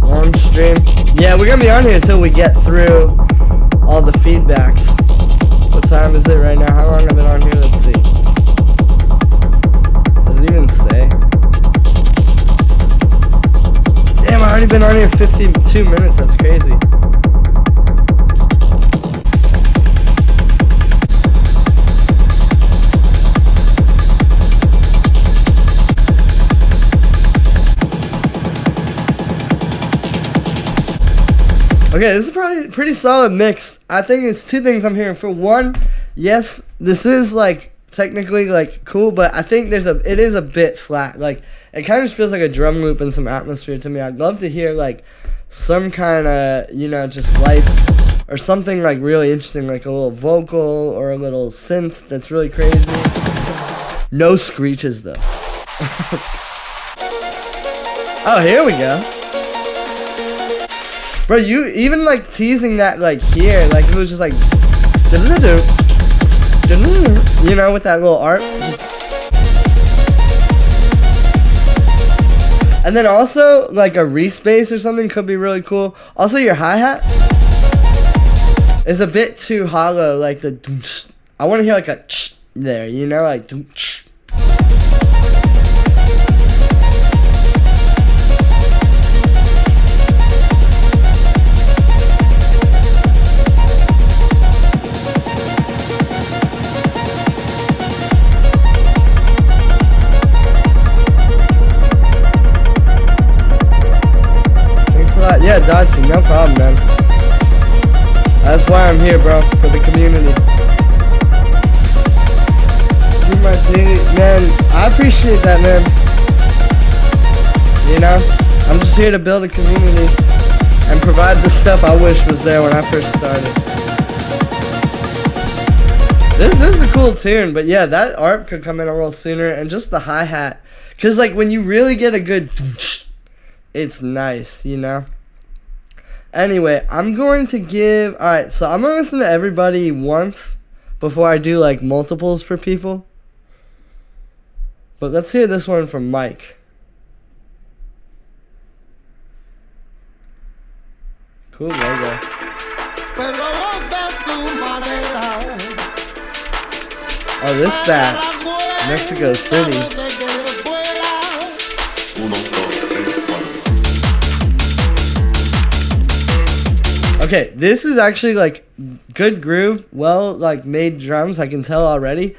Long stream. Yeah, we're gonna be on here until we get through all the feedbacks. What time is it right now? How long have I been on here? Let's see. Does it even say? Damn, I've already been on here 52 minutes. That's crazy. Okay, this is probably a pretty solid mix. I think it's two things I'm hearing. For one, yes, this is like technically like cool, but I think it is a bit flat. Like it kind of just feels like a drum loop and some atmosphere to me. I'd love to hear like some kind of, you know, just life or something like really interesting, like a little vocal or a little synth that's really crazy. No screeches though. Oh, here we go. Bro, you even like teasing that like here, like it was just like, you know, with that little art. And then also like a respace or something could be really cool. Also your hi-hat is a bit too hollow, like the I want to hear like a there, you know, like yeah, Dodgy, no problem, man. That's why I'm here, bro, for the community. Man, I appreciate that, man. You know, I'm just here to build a community and provide the stuff I wish was there when I first started. This is a cool tune, but yeah, that ARP could come in a little sooner, and just the hi-hat. Because, like, when you really get a good... It's nice, you know? Anyway, I'm going to give... Alright, so I'm going to listen to everybody once before I do, like, multiples for people. But let's hear this one from Mike. Cool logo. Oh, this that. Mexico City. Okay, this is actually like good groove, well like made drums. I can tell already.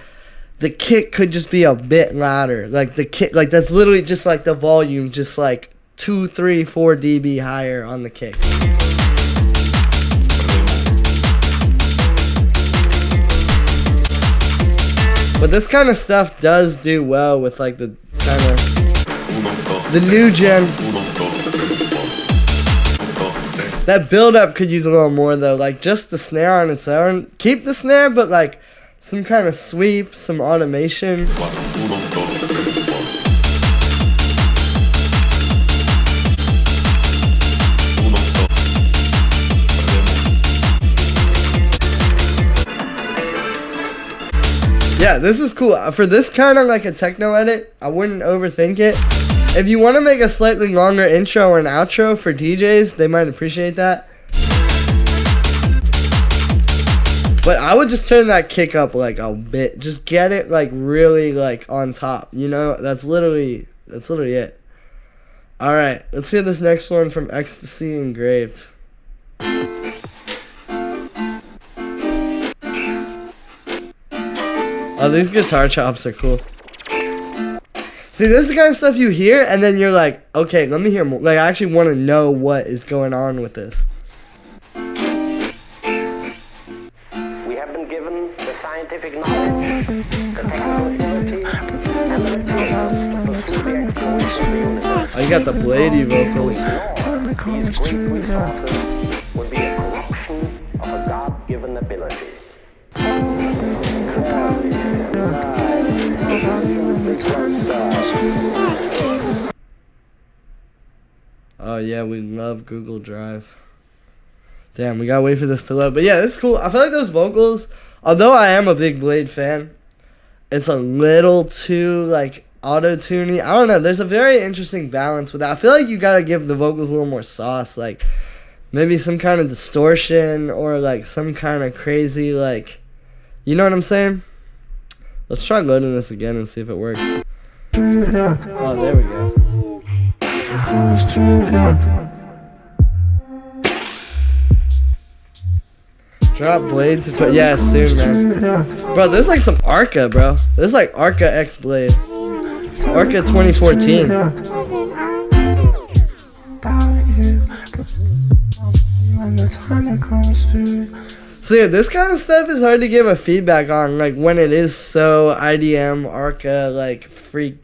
The kick could just be a bit louder. Like the kick, like that's literally just like the volume, just like 2, 3, 4 dB higher on the kick. But this kind of stuff does do well with like the kind of the new gen That build up could use a little more though. Like just the snare on its own. Keep the snare, but like some kind of sweep, some automation. Yeah, this is cool. For this kind of like a techno edit, I wouldn't overthink it. If you want to make a slightly longer intro or an outro for DJs, they might appreciate that. But I would just turn that kick up like a bit. Just get it like really like on top. You know, that's literally it. All right, let's hear this next one from Ecstasy Engraved. Oh, these guitar chops are cool. See, this is the kind of stuff you hear, and then you're like, okay, let me hear more. Like, I actually want to know what is going on with this. We have been given the scientific knowledge, the technical ability, and the materials to pursue the exploration of the universe. Oh, you got the bladey vocals. These great resources would be a corruption of a God-given ability. Oh yeah, we love Google Drive. Damn, we gotta wait for this to load. But yeah, this is cool. I feel like those vocals, although I am a big Blade fan, it's a little too like auto-tuney. I don't know, there's a very interesting balance with that. I feel like you gotta give the vocals a little more sauce, like maybe some kind of distortion or like some kind of crazy like, you know what I'm saying? Let's try loading this again and see if it works. Oh, there we go. Drop Blade to 20. Yeah, soon, man. Bro, this is like some Arca, bro. This is like Arca X Blade. Arca 2014. So yeah, this kind of stuff is hard to give a feedback on, like when it is so IDM, Arca, like freak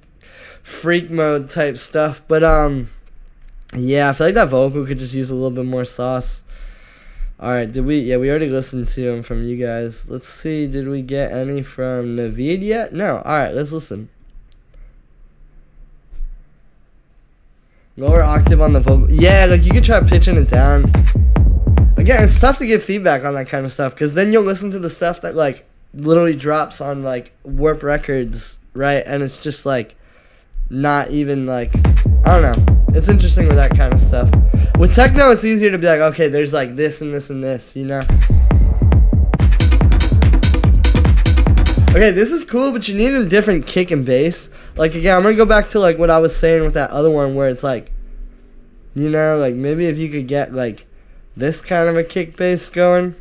mode type stuff. But yeah, I feel like that vocal could just use a little bit more sauce. Alright, did we? Yeah, we already listened to them from you guys. Let's see, did we get any from Naveed yet? No. Alright, let's listen. Lower octave on the vocal. Yeah, like you could try pitching it down. Again, it's tough to give feedback on that kind of stuff, because then you'll listen to the stuff that like literally drops on like Warp Records, right? And it's just like not even like, I don't know. It's interesting with that kind of stuff. With techno, it's easier to be like, okay, there's like this and this and this, you know? Okay, this is cool, but you need a different kick and bass. Like, again, I'm going to go back to like what I was saying with that other one where it's like, you know, like maybe if you could get like this kind of a kick bass going.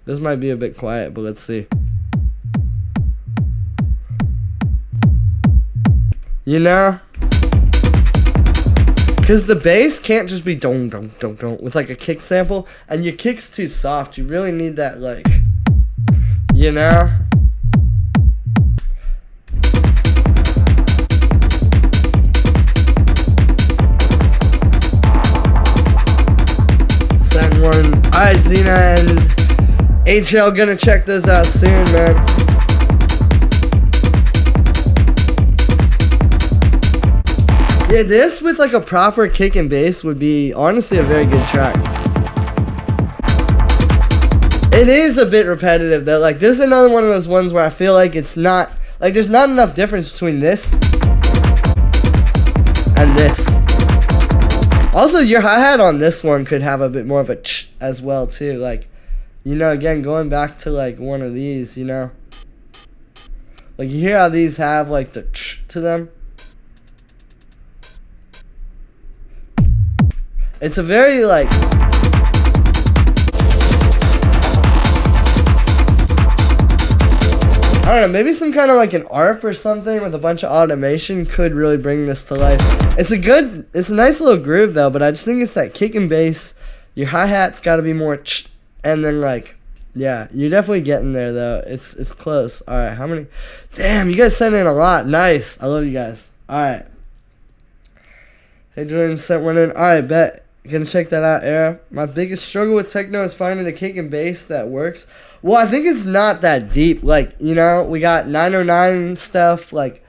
This might be a bit quiet, but let's see. You know? Because the bass can't just be don don don don with like a kick sample, and your kick's too soft. You really need that like, you know? Second one. Alright, Xena and HL gonna check those out soon, man. Yeah, this with like a proper kick and bass would be honestly a very good track. It is a bit repetitive though. Like this is another one of those ones where I feel like it's not, like there's not enough difference between this and this. Also, your hi-hat on this one could have a bit more of a ch as well too. Like, you know, again, going back to like one of these, you know. Like you hear how these have like the ch to them. It's a very like, I don't know, maybe some kind of like an ARP or something with a bunch of automation could really bring this to life. It's a nice little groove though, but I just think it's that kick and bass. Your hi-hat's got to be more ch, and then like, yeah, you're definitely getting there though. It's close. All right, how many? Damn, you guys sent in a lot. Nice. I love you guys. All right. Hey, Julian sent one in. All right, bet. You can check that out, Era. My biggest struggle with techno is finding the kick and bass that works. Well, I think it's not that deep. Like, you know, we got 909 stuff, like,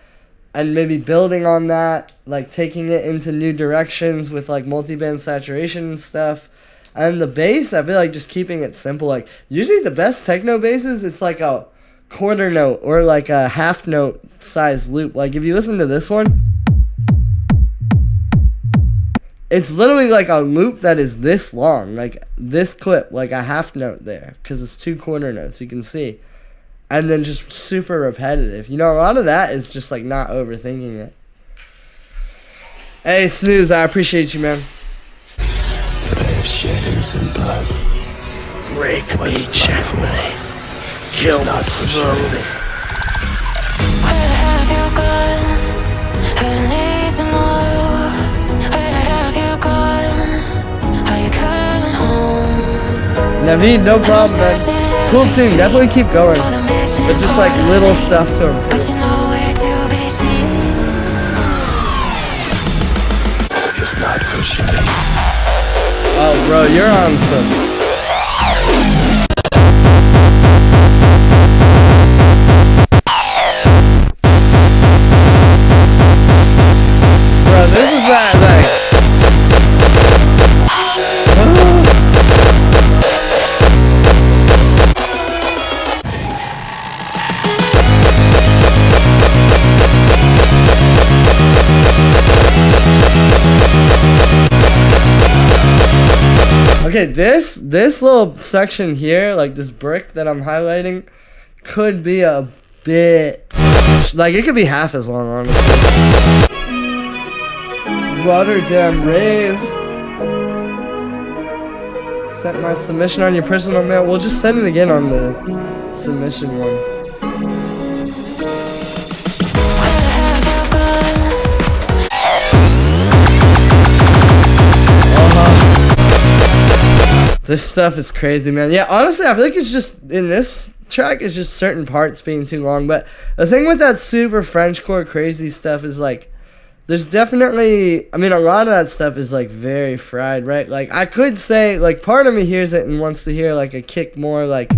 and maybe building on that, like taking it into new directions with like multi-band saturation and stuff. And the bass, I feel like just keeping it simple. Like, usually the best techno basses, it's like a quarter note or like a half note size loop. Like, if you listen to this one, it's literally like a loop that is this long, like this clip, like a half note there, because it's 2 quarter notes, you can see. And then just super repetitive. You know, a lot of that is just like not overthinking it. Hey, Snooze, I appreciate you, man. I have shed innocent blood. Break me gently. Kill me slowly. Where have you gone? I need to know. Where have you gone? Are you coming home? Naveed, no problem, man. Cool tune, definitely keep going. But just like little stuff to improve. But you know where to be seen. If not for shooting. Oh, bro, you're on some. Bro, this is that, like. Okay, this little section here, like this brick that I'm highlighting, could be a bit, like it could be half as long, honestly. Rotterdam Rave. Sent my submission on your personal mail. We'll just send it again on the submission one. This stuff is crazy, man. Yeah, honestly, I feel like it's just, in this track, it's just certain parts being too long. But the thing with that super Frenchcore crazy stuff is, like, there's definitely, I mean, a lot of that stuff is, like, very fried, right? Like, I could say, like, part of me hears it and wants to hear, like, a kick more, like,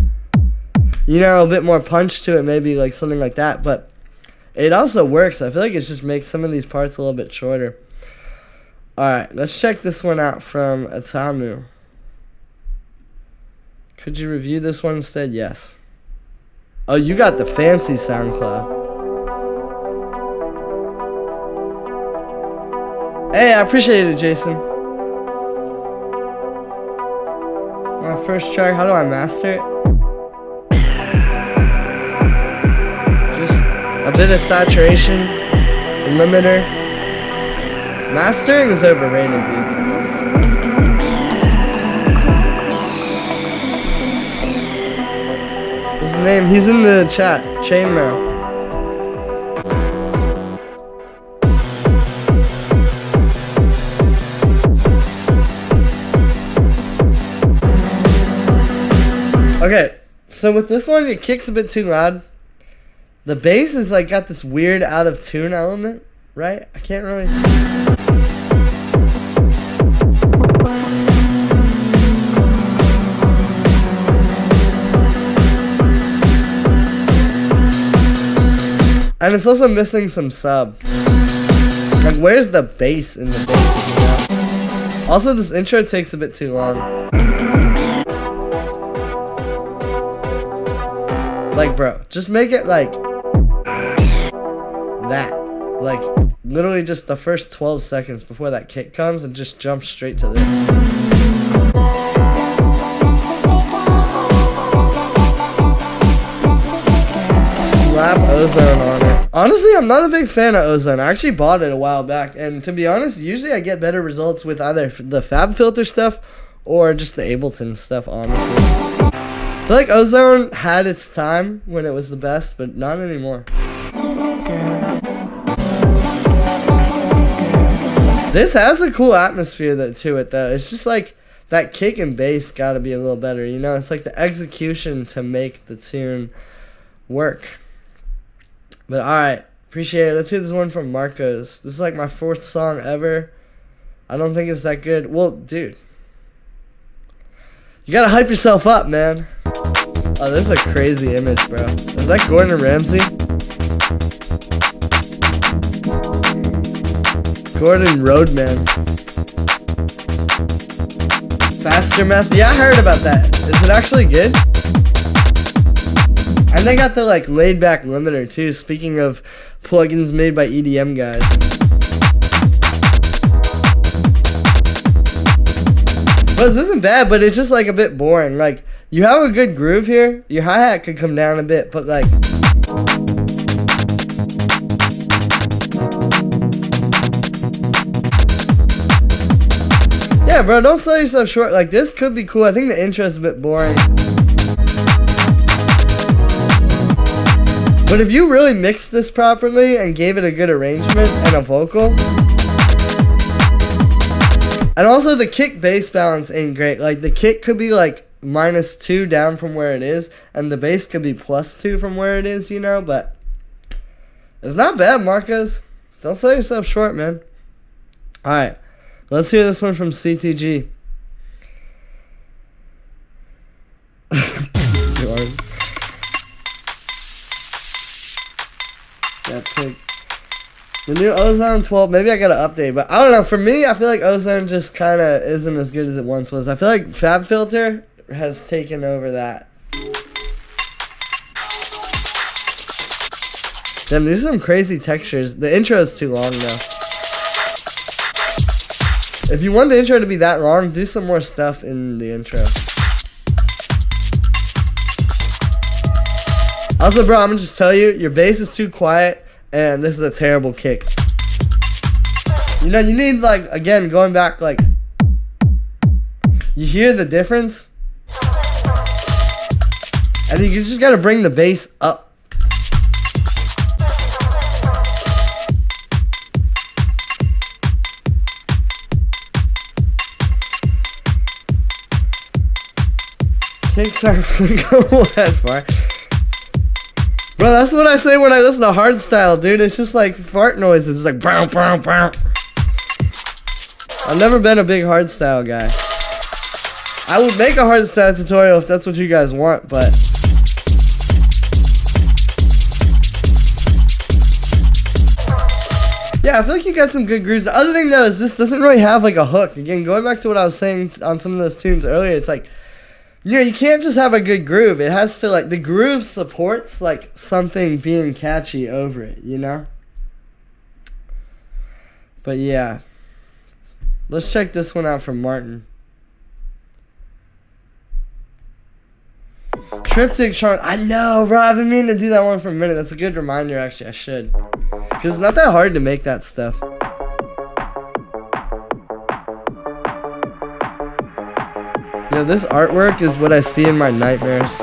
you know, a bit more punch to it, maybe, like, something like that. But it also works. I feel like it just makes some of these parts a little bit shorter. Alright, let's check this one out from Atamu. Could you review this one instead? Yes. Oh, you got the fancy SoundCloud. Hey, I appreciate it, Jason. My first track, how do I master it? Just a bit of saturation, a limiter. Mastering is overrated, dude. His name, he's in the chat, Chainmail. Okay, so with this one, it kicks a bit too loud. The bass is like got this weird out of tune element, right? I can't really. And it's also missing some sub. Like, where's the bass in the bass, you know? Also, this intro takes a bit too long. Like, bro, just make it like that. Like, literally just the first 12 seconds before that kick comes and just jump straight to this. Slap Ozone on it. Honestly, I'm not a big fan of Ozone. I actually bought it a while back, and to be honest, usually I get better results with either the Fab Filter stuff or just the Ableton stuff, honestly. I feel like Ozone had its time when it was the best, but not anymore. This has a cool atmosphere to it, though. It's just like that kick and bass gotta be a little better, you know? It's like the execution to make the tune work. But alright, appreciate it. Let's hear this one from Marcos. This is like my 4th song ever. I don't think it's that good. Well, dude, you gotta hype yourself up, man. Oh, this is a crazy image, bro. Is that Gordon Ramsay? Gordon Roadman. Faster Master. Yeah, I heard about that. Is it actually good? And they got the like laid back limiter too. Speaking of plugins made by EDM guys. But this isn't bad, but it's just like a bit boring. Like, you have a good groove here. Your hi-hat could come down a bit, but like, yeah, bro, don't sell yourself short. Like, this could be cool. I think the intro is a bit boring. But if you really mixed this properly and gave it a good arrangement and a vocal. And also the kick bass balance ain't great. Like, the kick could be like -2 down from where it is. And the bass could be +2 from where it is, you know. But it's not bad, Marcos. Don't sell yourself short, man. Alright. Let's hear this one from CTG. That pick. The new Ozone 12, maybe I gotta update, but I don't know. For me, I feel like Ozone just kind of isn't as good as it once was. I feel like Fab Filter has taken over that. Damn, these are some crazy textures. The intro is too long though. If you want the intro to be that long, do some more stuff in the intro. Also, bro, I'm gonna just tell you, your bass is too quiet, and this is a terrible kick. You know, you need, like, again, going back, like, you hear the difference? And you just gotta bring the bass up. Kicks aren't gonna go that far. Bro, that's what I say when I listen to hardstyle, dude. It's just like fart noises. It's like brown, brown, brown. I've never been a big hardstyle guy. I would make a hardstyle tutorial if that's what you guys want, but yeah, I feel like you got some good grooves. The other thing though is this doesn't really have like a hook. Again, going back to what I was saying on some of those tunes earlier, it's like, you know, you can't just have a good groove. It has to, like, the groove supports, like, something being catchy over it, you know? But, yeah. Let's check this one out from Martin. Triptych Charm. I know, bro. I've been meaning to do that one for a minute. That's a good reminder, actually. I should. Because it's not that hard to make that stuff. You know, this artwork is what I see in my nightmares.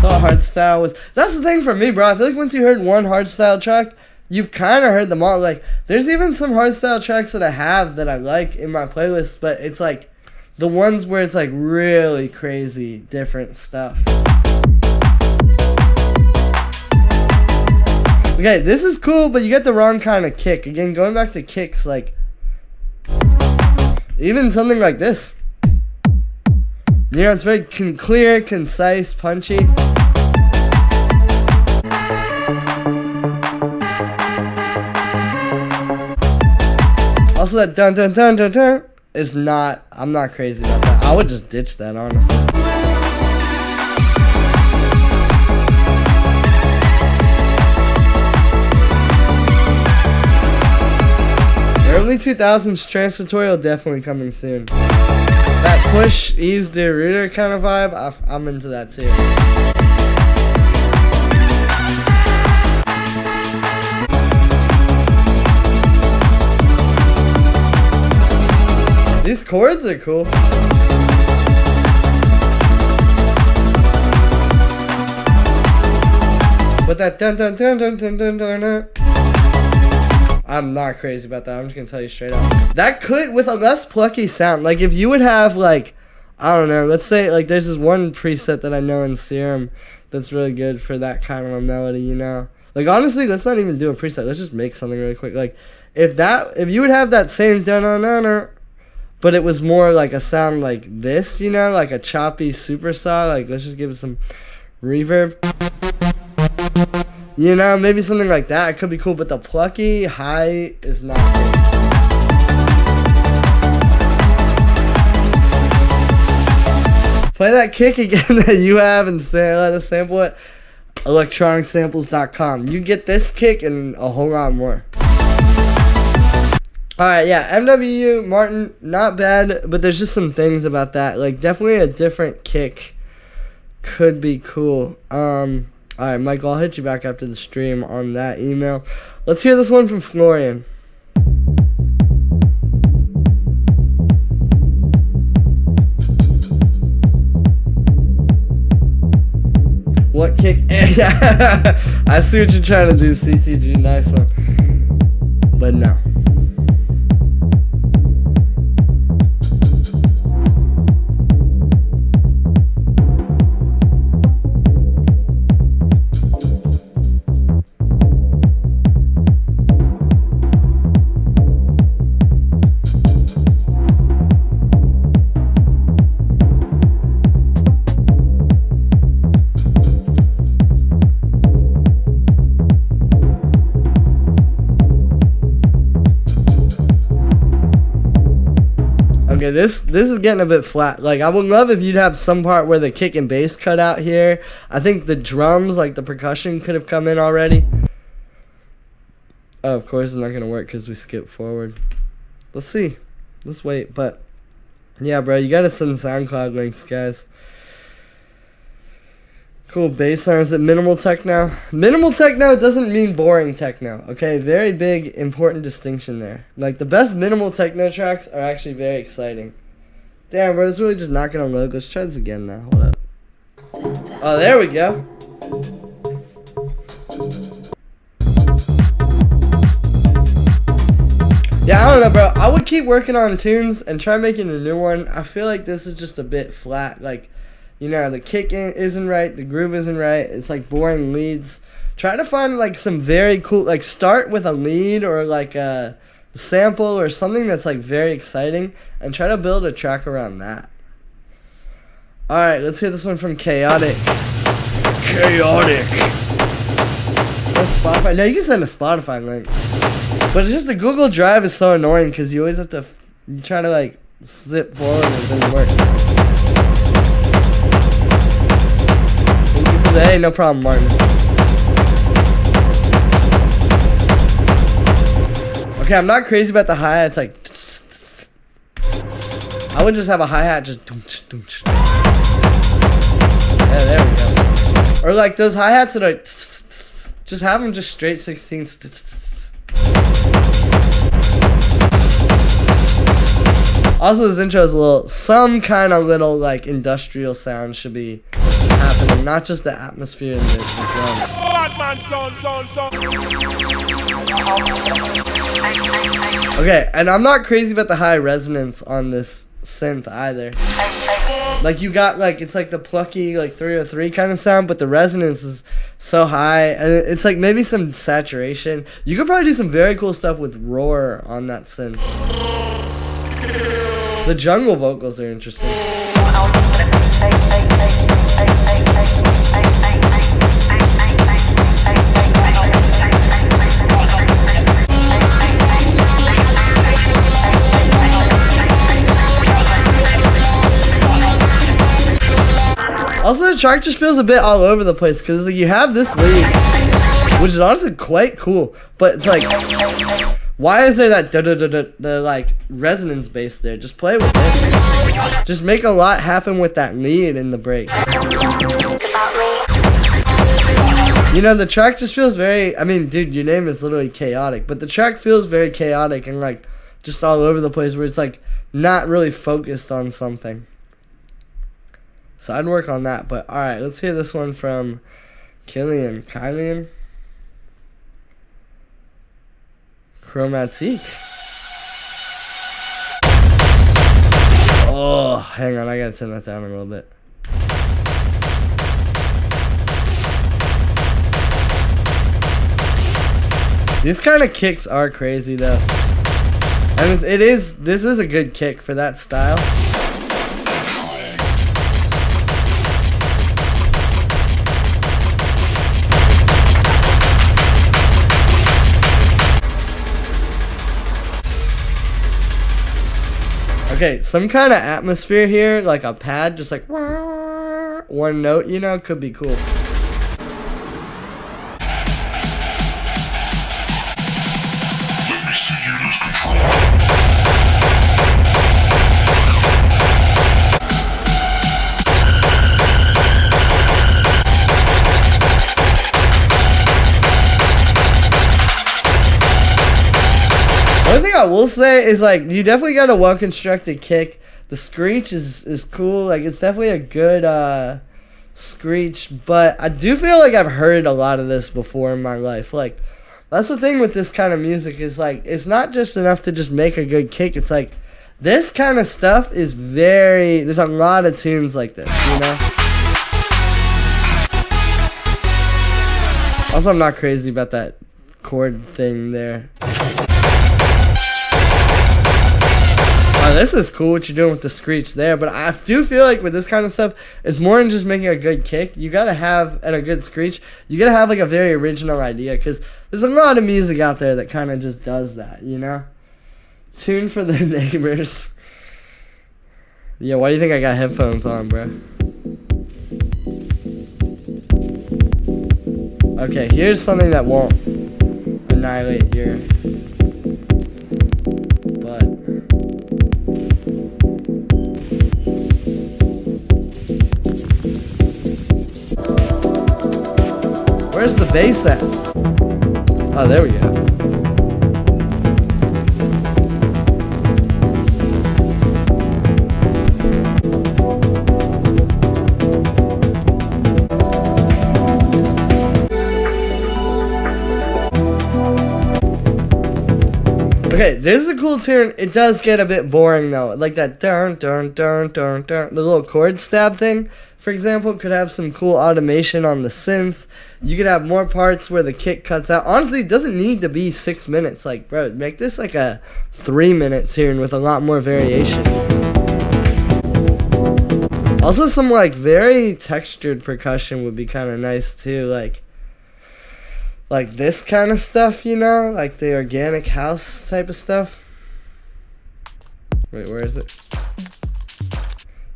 Thought hardstyle was... That's the thing for me, bro. I feel like once you heard one hardstyle track, you've kind of heard them all. Like, there's even some hardstyle tracks that I have that I like in my playlist, but it's like the ones where it's like really crazy different stuff. Okay, this is cool, but you get the wrong kind of kick. Again, going back to kicks, like, even something like this. You know, it's very clear, concise, punchy. Also, that dun dun dun dun dun is not, I'm not crazy about that. I would just ditch that, honestly. Early 2000s trance tutorial definitely coming soon. That push Yves de Ruyter kind of vibe, I'm into that too. These chords are cool. But that dun dun dun dun dun dun dun dun, I'm not crazy about that. I'm just gonna tell you straight up. That could, with a less plucky sound, like if you would have like I don't know. Let's say like there's this one preset that I know in Serum that's really good for that kind of a melody, you know. Like honestly, let's not even do a preset. Let's just make something really quick. Like if you would have that same da-na-na-na, but it was more like a sound like this, you know, like a choppy super saw. Like let's just give it some reverb. You know, maybe something like that. It could be cool, but the plucky high is not good. Play that kick again that you have and let us sample it. electronicsamples.com. You get this kick and a whole lot more. Alright, yeah, MWU, Martin, not bad, but there's just some things about that. Like, definitely a different kick could be cool. Alright, Michael, I'll hit you back after the stream on that email. Let's hear this one from Florian. What kick? I see what you're trying to do, CTG. Nice one. But no. Okay, this is getting a bit flat. Like, I would love if you'd have some part where the kick and bass cut out here. I think the drums, like the percussion, could have come in already. Oh, of course, it's not going to work because we skipped forward. Let's see. Let's wait. But, yeah, bro, you got to send SoundCloud links, guys. Cool bass line. Is it minimal techno? Minimal techno doesn't mean boring techno. Okay, very big, important distinction there. Like, the best minimal techno tracks are actually very exciting. Damn, bro, it's really just not gonna load. Let's try this again now. Hold up. Oh, there we go. Yeah, I don't know, bro. I would keep working on tunes and try making a new one. I feel like this is just a bit flat. Like, you know, the kick isn't right, the groove isn't right. It's like boring leads. Try to find like some very cool, like start with a lead or like a sample or something that's like very exciting and try to build a track around that. Alright, let's hear this one from Chaotic. Chaotic. That's Spotify. No, you can send a Spotify link. But it's just the Google Drive is so annoying because you always have to, you try to like zip forward and it doesn't work. Hey, no problem, Martin. Okay, I'm not crazy about the hi-hat. It's like I would just have a hi-hat just yeah, there we go. Or like those hi-hats that are just have them just straight 16s. Also, this intro is a little, some kind of little like industrial sound should be happening, not just the atmosphere and the drums. Okay, and I'm not crazy about the high resonance on this synth either. Like you got like, it's like the plucky like 303 kind of sound, but the resonance is so high and it's like maybe some saturation. You could probably do some very cool stuff with roar on that synth. The jungle vocals are interesting. Also, the track just feels a bit all over the place because like, you have this lead, which is honestly quite cool, but it's like, why is there that the like resonance bass there? Just play with it. Just make a lot happen with that lead in the breaks. You know, the track just feels very, I mean, dude, your name is literally Chaotic, but the track feels very chaotic and like just all over the place where it's like not really focused on something. So I'd work on that, but alright, let's hear this one from Kylian. Chromatique. Oh, hang on, I gotta turn that down a little bit. These kind of kicks are crazy though. And this is a good kick for that style. Okay, some kind of atmosphere here, like a pad, just like one note, you know, could be cool. One thing I will say is, like, you definitely got a well-constructed kick. The screech is cool. Like, it's definitely a good screech. But I do feel like I've heard a lot of this before in my life. Like, that's the thing with this kind of music is, like, it's not just enough to just make a good kick. It's like, this kind of stuff is there's a lot of tunes like this, you know? Also, I'm not crazy about that chord thing there. Oh, this is cool what you're doing with the screech there, but I do feel like with this kind of stuff, it's more than just making a good kick. You gotta have, and a good screech, you gotta have like a very original idea, because there's a lot of music out there that kind of just does that, you know? Tune for the neighbors. Yeah, why do you think I got headphones on, bro? Okay, here's something that won't annihilate your butt. Where's the bass at? Oh, there we go. Okay, this is a cool tune. It does get a bit boring though. Like that dun dun dun dun dun. The little chord stab thing, for example, could have some cool automation on the synth. You could have more parts where the kick cuts out. Honestly, it doesn't need to be 6 minutes. Like, bro, make this like a 3-minute tune with a lot more variation. Also, some like very textured percussion would be kind of nice too. Like this kind of stuff, you know? Like the organic house type of stuff. Wait, where is it?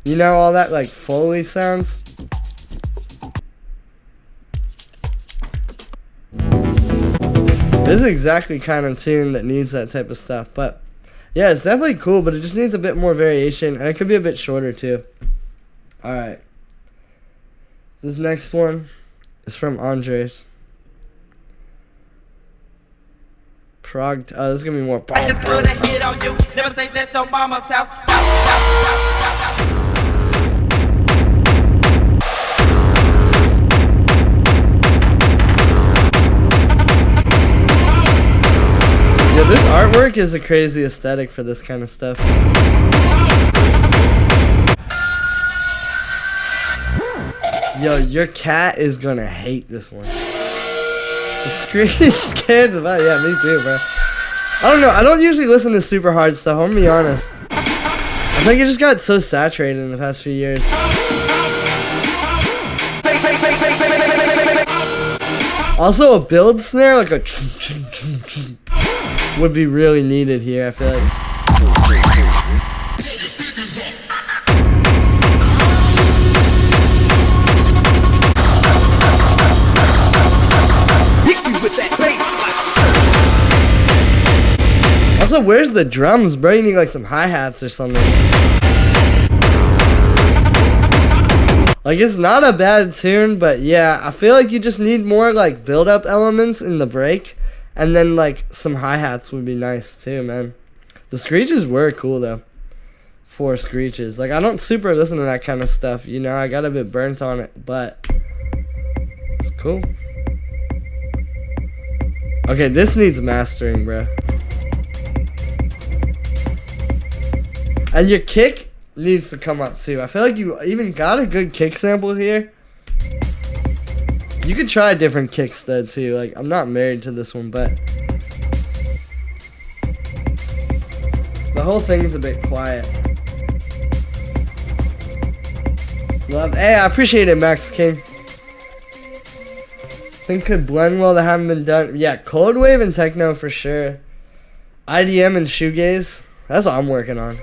You know, all that like Foley sounds? This is exactly kind of tune that needs that type of stuff. But yeah, it's definitely cool, but it just needs a bit more variation. And it could be a bit shorter too. Alright. This next one is from Andres. Prague. Oh, this is gonna be more. I just put a hit on you. Never think that's so by myself. Yeah, this artwork is a crazy aesthetic for this kind of stuff. Yo, your cat is gonna hate this one. The screen is scared about. Yeah, me too, bro. I don't know. I don't usually listen to super hard stuff. I'm gonna be honest. I think it just got so saturated in the past few years. Also, a build snare, like a would be really needed here, I feel like. Also, where's the drums, bro? You need like some hi-hats or something. Like, it's not a bad tune, but yeah, I feel like you just need more like build-up elements in the break. And then like some hi-hats would be nice too, man. The screeches were cool though. 4 screeches. Like, I don't super listen to that kind of stuff, you know? I got a bit burnt on it, but it's cool. Okay, this needs mastering, bro. And your kick needs to come up too. I feel like you even got a good kick sample here. You could try different kicks though too. Like, I'm not married to this one, but the whole thing's a bit quiet. Love. Hey, I appreciate it, Max King. Think could blend well that haven't been done. Yeah, cold wave and techno for sure. IDM and shoegaze. That's what I'm working on.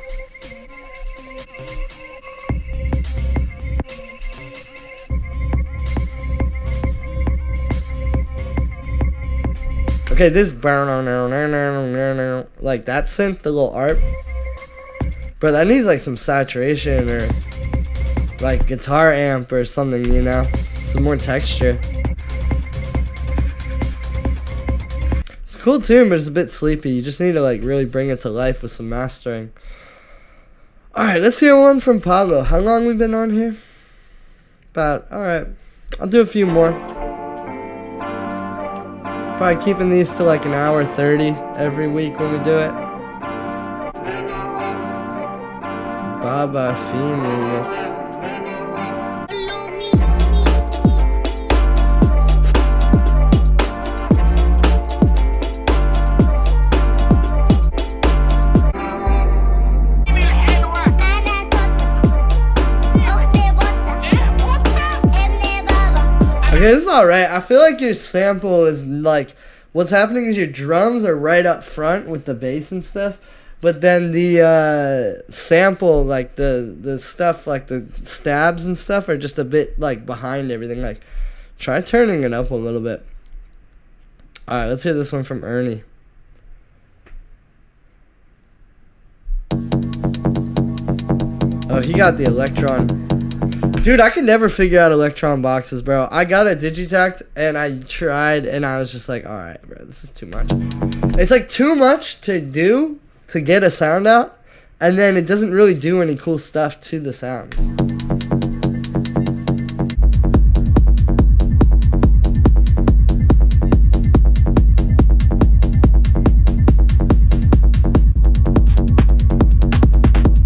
Okay, this like that synth, the little ARP. Bro, that needs like some saturation or like guitar amp or something, you know? Some more texture. It's a cool tune, but it's a bit sleepy. You just need to like really bring it to life with some mastering. Alright, let's hear one from Pablo. How long we been on here? Alright. I'll do a few more. Probably keeping these to like an hour 30 every week when we do it. Baba Fiend remix. Okay, this is alright. I feel like your sample is like, what's happening is your drums are right up front with the bass and stuff, but then the sample, like the stuff, like the stabs and stuff are just a bit like behind everything. Like, try turning it up a little bit. Alright, let's hear this one from Ernie. Oh, he got the Electron. Dude, I could never figure out Electron boxes, bro. I got a Digitact, and I tried, and I was just like, alright, bro, this is too much. It's like too much to do to get a sound out, and then it doesn't really do any cool stuff to the sounds.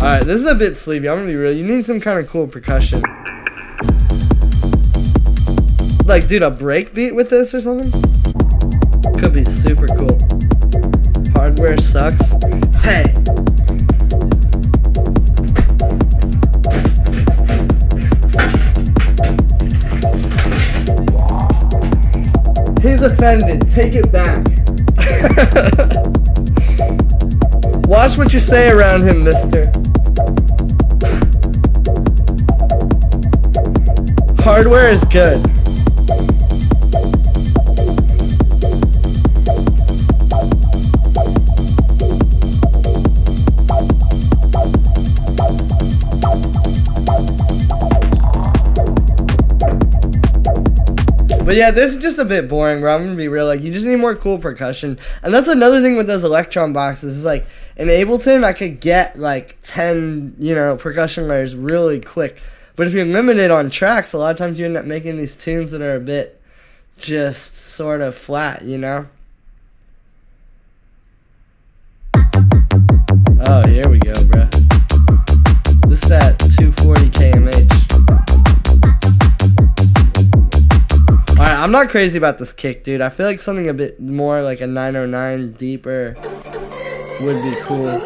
Alright, this is a bit sleepy. I'm gonna be real. You need some kind of cool percussion. Like, dude, a break beat with this or something? Could be super cool. Hardware sucks. Hey! He's offended. Take it back. Watch what you say around him, mister. Hardware is good. But yeah, this is just a bit boring, bro. I'm gonna be real. Like, you just need more cool percussion. And that's another thing with those Electron boxes. Is like, in Ableton, I could get like 10, you know, percussion layers really quick. But if you're limited on tracks, a lot of times you end up making these tunes that are a bit just sort of flat, you know? Oh, here we go, bro. This is that 240 kmh. Alright, I'm not crazy about this kick, dude. I feel like something a bit more like a 909 deeper would be cool.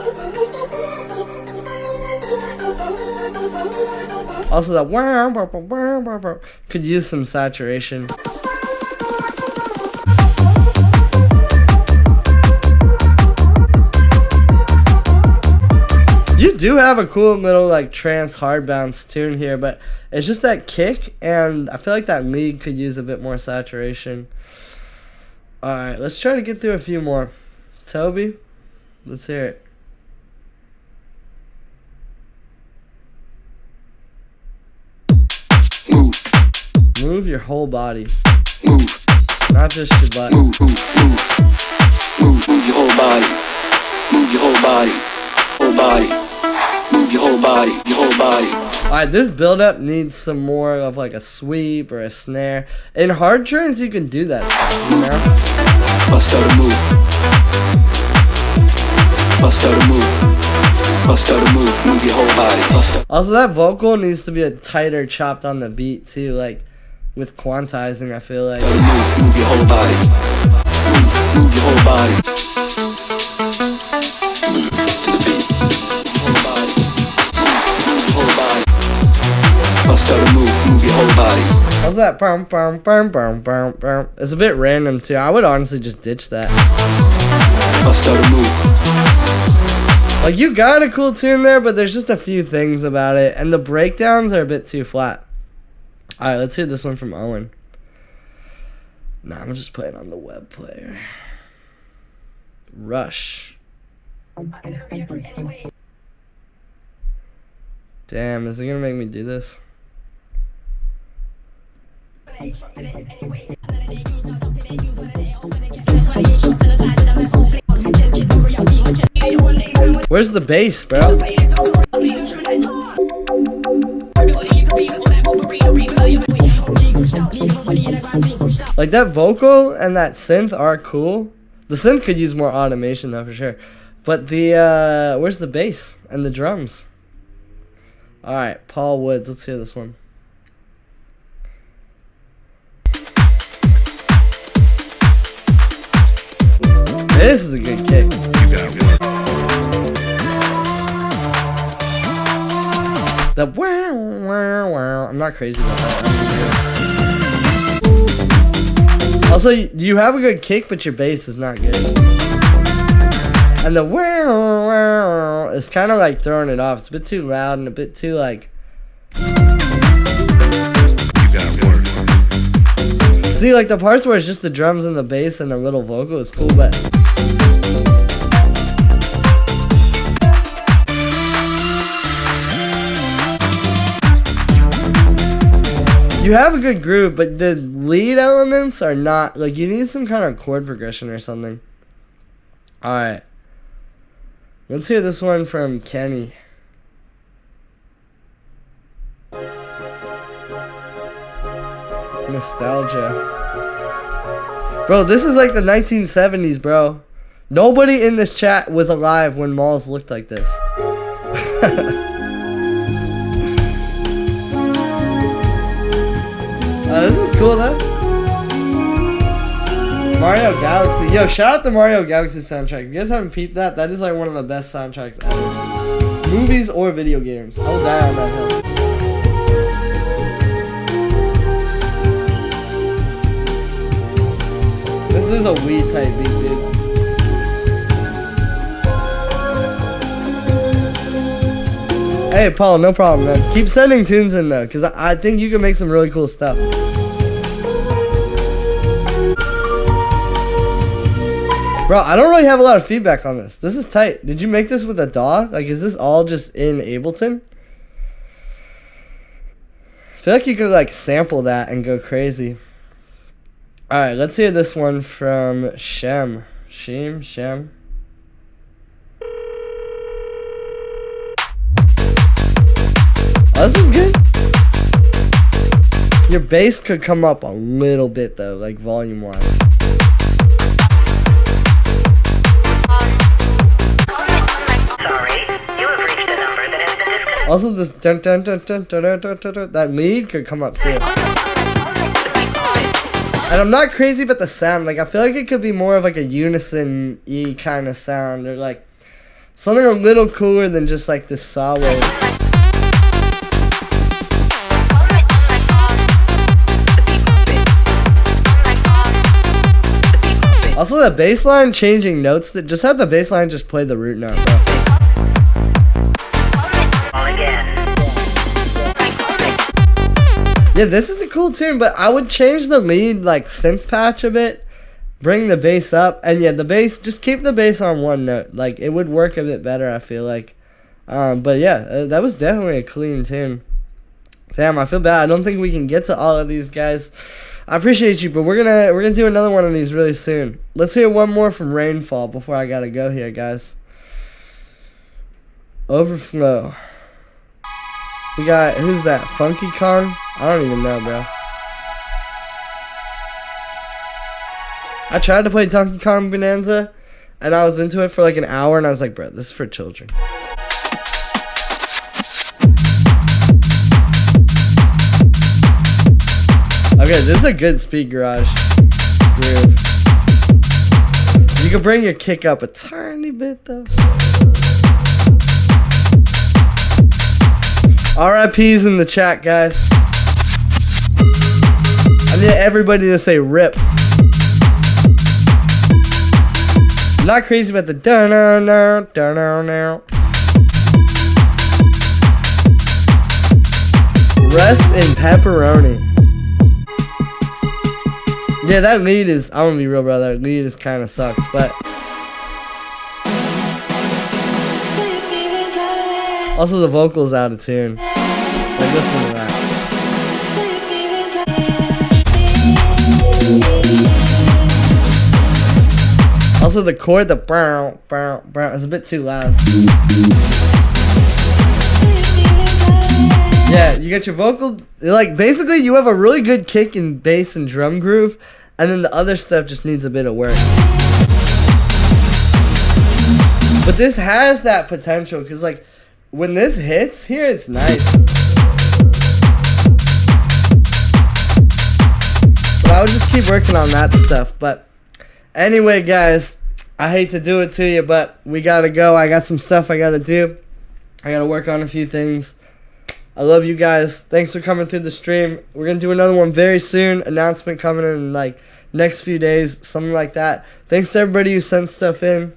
Also, that could use some saturation. You do have a cool little like trance hard bounce tune here, but it's just that kick, and I feel like that lead could use a bit more saturation. Alright, let's try to get through a few more. Toby, let's hear it. Move your whole body. Move. Not just your butt. Move your whole body. Move your whole body. Whole body. Move your whole body. Your whole body. Alright, this build up needs some more of like a sweep or a snare. In hard trance, you can do that stuff, you know? Bust out a move. Bust out a move. Bust out a move your whole body. Bust out. Also, that vocal needs to be a tighter chopped on the beat too, like with quantizing. I feel like. Move your whole body. Move your whole body. Move to the beat. Whole body. Whole body. Bust out a move your whole body. How's that? Bum, bum, bum, bum, bum, bum. It's a bit random too. I would honestly just ditch that. Bust out a move. Like, you got a cool tune there, but there's just a few things about it, and the breakdowns are a bit too flat. Alright, let's hear this one from Owen. Nah, I'm just playing on the web player. Rush. Damn, is it gonna make me do this? Where's the bass, bro? Like, that vocal and that synth are cool. The synth could use more automation though, for sure. But the where's the bass and the drums? Alright, Paul Woods, let's hear this one. This is a good kick. The wow, wow, wow. I'm not crazy about that. Also, you have a good kick, but your bass is not good. And the wow, wow is kind of like throwing it off. It's a bit too loud and a bit too like. See, like the parts where it's just the drums and the bass and a little vocal is cool, but. You have a good groove, but the lead elements are not, like, you need some kind of chord progression or something. Alright. Let's hear this one from Kenny. Nostalgia. Bro, this is like the 1970s, bro. Nobody in this chat was alive when malls looked like this. This is cool though. Mario Galaxy. Yo, shout out the Mario Galaxy soundtrack. If you guys haven't peeped that, that is like one of the best soundtracks ever. Movies or video games. I'll die on that hill. This is a Wii type beat, dude. Hey, Paul, no problem, man. Keep sending tunes in though, because I think you can make some really cool stuff. Bro, I don't really have a lot of feedback on this. This is tight. Did you make this with a DAW? Like, is this all just in Ableton? I feel like you could, like, sample that and go crazy. Alright, let's hear this one from Shem. Shem? Oh, this is good. Your bass could come up a little bit, though, like, volume-wise. Also, this dun dun dun dun dun dun dun dun dun, that lead could come up too. And I'm not crazy about the sound. Like, I feel like it could be more of like a unison-y kind of sound, or like something a little cooler than just like this saw wave. Also, the bass line changing notes, that just have the bass line just play the root note, bro. Yeah, this is a cool tune, but I would change the lead, like, synth patch a bit. Bring the bass up. And yeah, the bass, just keep the bass on one note. Like, it would work a bit better, I feel like. But yeah, that was definitely a clean tune. Damn, I feel bad. I don't think we can get to all of these guys. I appreciate you, but we're gonna do another one of these really soon. Let's hear one more from Rainfall before I gotta go here, guys. Overflow. We got, who's that? Funky Kong? I don't even know, bro. I tried to play Donkey Kong Bonanza, and I was into it for like an hour, and I was like, bro, this is for children. Okay, this is a good speed garage groove. You can bring your kick up a tiny bit though. RIPs in the chat, guys. I need everybody to say RIP. I'm not crazy about the da-na-na. Rest in pepperoni. Yeah, that lead is, I'm gonna be real, bro. That lead is kind of sucks, but. Also, the vocals out of tune. Like, listen to that. Also, the chord, the brown, is a bit too loud. Yeah, you get your vocal, like, basically you have a really good kick and bass and drum groove, and then the other stuff just needs a bit of work. But this has that potential, because, like, when this hits here, it's nice. But I would just keep working on that stuff. But anyway, guys, I hate to do it to you, but we gotta go. I got some stuff I gotta do. I gotta work on a few things. I love you guys. Thanks for coming through the stream. We're gonna do another one very soon. Announcement coming in like next few days, something like that. Thanks to everybody who sent stuff in.